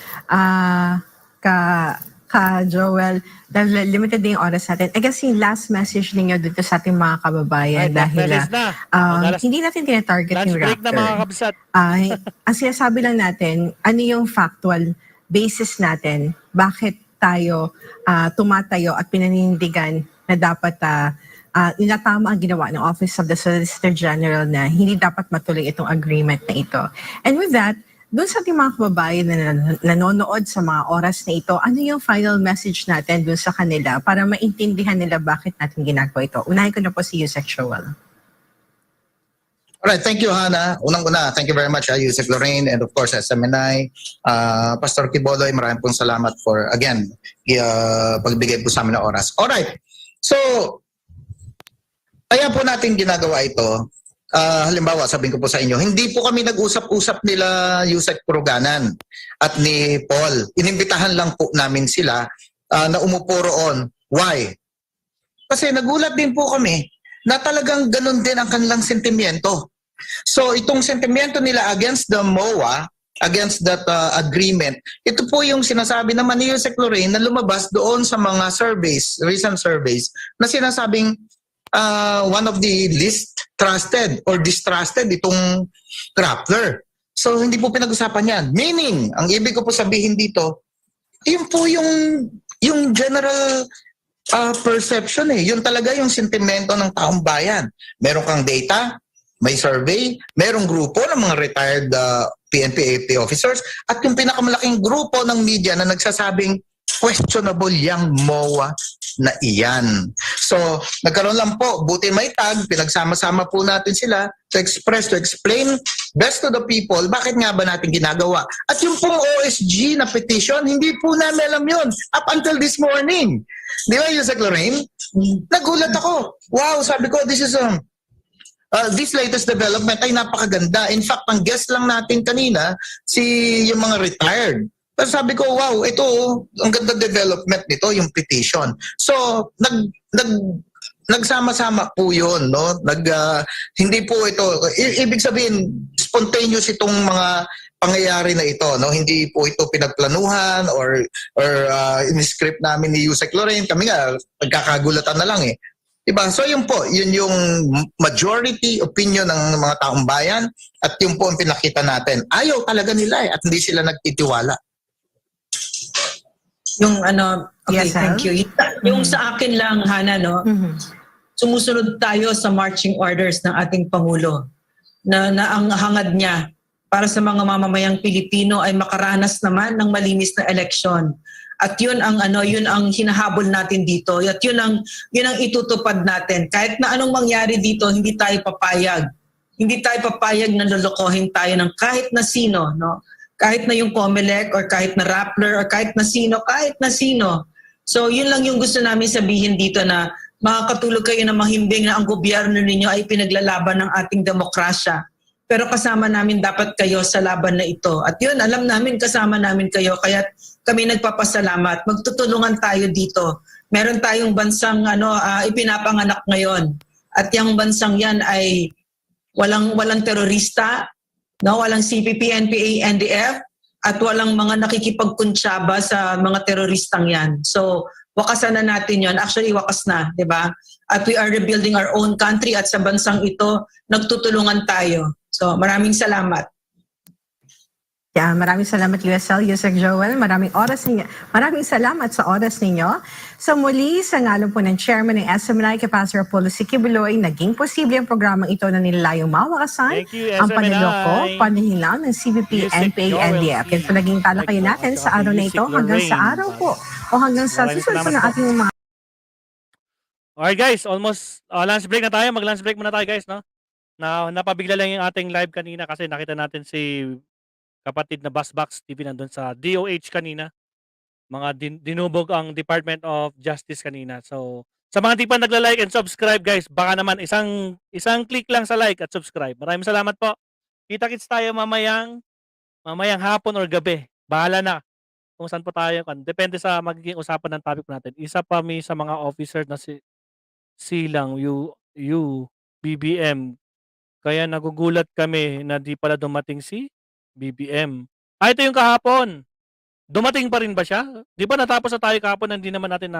ka Joel, dahil limited din yung oras natin. I guess yung last message ninyo dito sa ating mga kababayan dahil hindi natin tinatarget yung break Rappler. na mga kabsat. Ang sinasabi lang natin, ano yung factual basis natin, bakit tayo tumatayo at pinanindigan na dapat inatama ang ginawa ng Office of the Solicitor General na hindi dapat matuloy itong agreement na ito. And with that, doon sa ating mga kababayan na nanonood sa mga oras na ito, ano yung final message natin doon sa kanila para maintindihan nila bakit natin ginagawa ito? Unahin ko na po si Yusek Joel. Alright, thank you, Hannah. Unang-una, thank you very much, Yusek Lorraine, and of course, SMNI. Pastor Kiboloy, maraming pong salamat for, again, pagbigay po sa amin ng oras. Alright, so, kaya po natin ginagawa ito. Halimbawa, sabihin ko po sa inyo, hindi po kami nag-usap-usap nila Yusek Puruganan at ni Paul. Inimbitahan lang po namin sila na umupo roon. Why? Kasi nagulat din po kami na talagang ganun din ang kanilang sentimiento. So itong sentimiento nila against the MOA against that agreement. Ito po yung sinasabi naman ni Yusek Lorraine na lumabas doon sa mga surveys, recent surveys, na sinasabing one of the least trusted or distrusted itong Rappler. So hindi po pinag-usapan yan. Meaning, ang ibig ko po sabihin dito, yun po yung general perception eh. Yun talaga yung sentimento ng taong bayan. Meron kang data, may survey, merong grupo ng mga retired PNP-AFP officers at yung pinakamalaking grupo ng media na nagsasabing questionable yung MOA na iyan. So, nagkaroon lang po, buti may tag, pinagsama-sama po natin sila to express, to explain best to the people, bakit nga ba natin ginagawa. At yung pong OSG na petition, hindi po namin alam yun up until this morning. Di ba, Yusek Lorraine? Nagulat ako. Wow, sabi ko, this latest development ay napakaganda. In fact, ang guest lang natin kanina, yung mga retired. Pero sabi ko, wow, ito, ang ganda development nito, yung petition. So, nagsama-sama po yun, no? Hindi po ito, ibig sabihin, spontaneous itong mga pangyayari na ito, no? Hindi po ito pinagplanuhan or in-script namin ni Yusek Lorraine. Kami nga, nagkakagulatan na lang eh. Diba? So yun po, yun yung majority opinion ng mga taong bayan at yun po ang pinakita natin. Ayaw talaga nila eh, at hindi sila nagtitiwala. Yung okay, Yes, thank you. Yung sa akin lang, Hana, no? Sumusunod tayo sa marching orders ng ating Pangulo na ang hangad niya para sa mga mamamayang Pilipino ay makaranas naman ng malinis na eleksyon. At yun ang yun ang hinahabol natin dito. At yun ang itutupad natin. Kahit na anong mangyari dito, hindi tayo papayag. Hindi tayo papayag na lolokohin tayo ng kahit na sino, no? Kahit na yung Comelec or kahit na Rappler or kahit na sino. So yun lang yung gusto namin sabihin dito na makakatulog kayo na mahimbing na ang gobyerno ninyo ay pinaglalaban ng ating demokrasya. Pero kasama namin dapat kayo sa laban na ito. At yun, alam namin kasama namin kayo kaya kami nagpapasalamat. Magtutulungan tayo dito. Meron tayong bansang ipinapanganak ngayon. At yung bansang yan ay walang terorista, no, walang CPP, NPA, NDF, at walang mga nakikipagkuntsaba sa mga teroristang yan. So, wakasan na natin yon. Actually, wakas na, di ba? At we are rebuilding our own country at sa bansang ito, nagtutulungan tayo. So, maraming salamat. Yeah, maraming salamat USL, Yusek Joel. Maraming salamat sa oras ninyo. So muli, sa ngalon po ng Chairman ng SMNI, Capacity Apollo si Kibuloy, naging posible ang programang ito na nilalayong mawakasan ang paniloko, panihinaw ng CBP, NPA, NDF. Yan po naging talakayan natin sa araw na ito hanggang sa araw po o hanggang sa susunod po ng ating mga... Alright guys, almost lunch break na tayo. Mag-lunch break muna tayo guys, no? Napabigla lang yung ating live kanina kasi nakita natin si kapatid na Busbox TV nandun sa DOH kanina. Mga dinubog ang Department of Justice kanina. So, sa mga di pa nagla-like and subscribe guys, baka naman isang click lang sa like at subscribe. Maraming salamat po. Kita-kits tayo mamayang hapon or gabi. Bahala na kung saan po tayo. Depende sa magiging usapan ng topic natin. Isa pa sa mga officer na silang BBM. Kaya nagugulat kami na di pala dumating si BBM. Ito yung kahapon. Dumating pa rin ba siya? Di ba natapos na tayo kahapon na hindi naman natin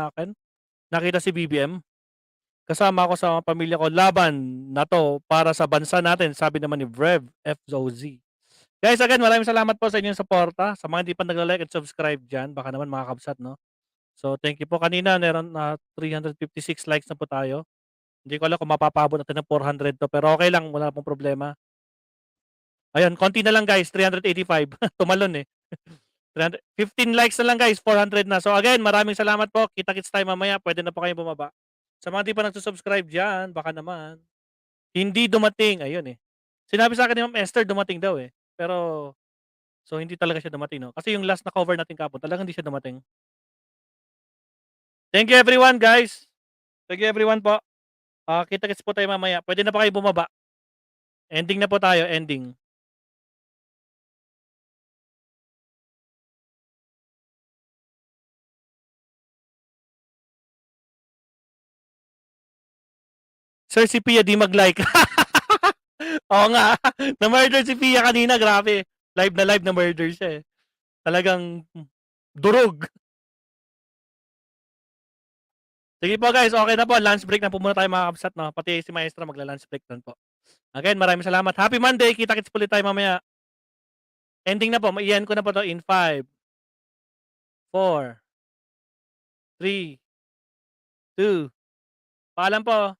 nakita si BBM? Kasama ako sa pamilya ko. Laban na to para sa bansa natin. Sabi naman ni Brev FZOZ. Guys, again, maraming salamat po sa inyong suporta. Sa mga hindi pa nagla-like at subscribe dyan, baka naman mga kabsat, no? So, thank you po. Kanina, meron na 356 likes na po tayo. Hindi ko alam kung mapapabot natin ng 400 to. Pero okay lang, wala pong problema. Ayun, konti na lang guys, 385. Tumalon eh. 15 likes na lang guys, 400 na. So again, maraming salamat po. Kita-kits tayo mamaya. Pwede na po kayo bumaba. Sa mga di pa nagsusubscribe dyan, baka naman. Hindi dumating. Ayun eh. Sinabi sa akin ni Ma'am Esther, dumating daw eh. Pero, so hindi talaga siya dumating, no? Kasi yung last na cover natin kapon, talagang hindi siya dumating. Thank you everyone guys. Thank you everyone po. Kita-kits po tayo mamaya. Pwede na pa kayo bumaba. Ending na po tayo, ending. Sir, si Pia di mag-like. Oo nga. Na-murder si Pia kanina, grabe. Live na murder siya eh. Talagang durog. Sige po guys, okay na po. Lunch break na po muna tayo mga kabsat, no? Pati si Maestro magla-lunch break doon po. Again, maraming salamat. Happy Monday. Kita-kits ulit tayo mamaya. Ending na po. Iyan ko na po to in 5, 4, 3, 2. Paalam po.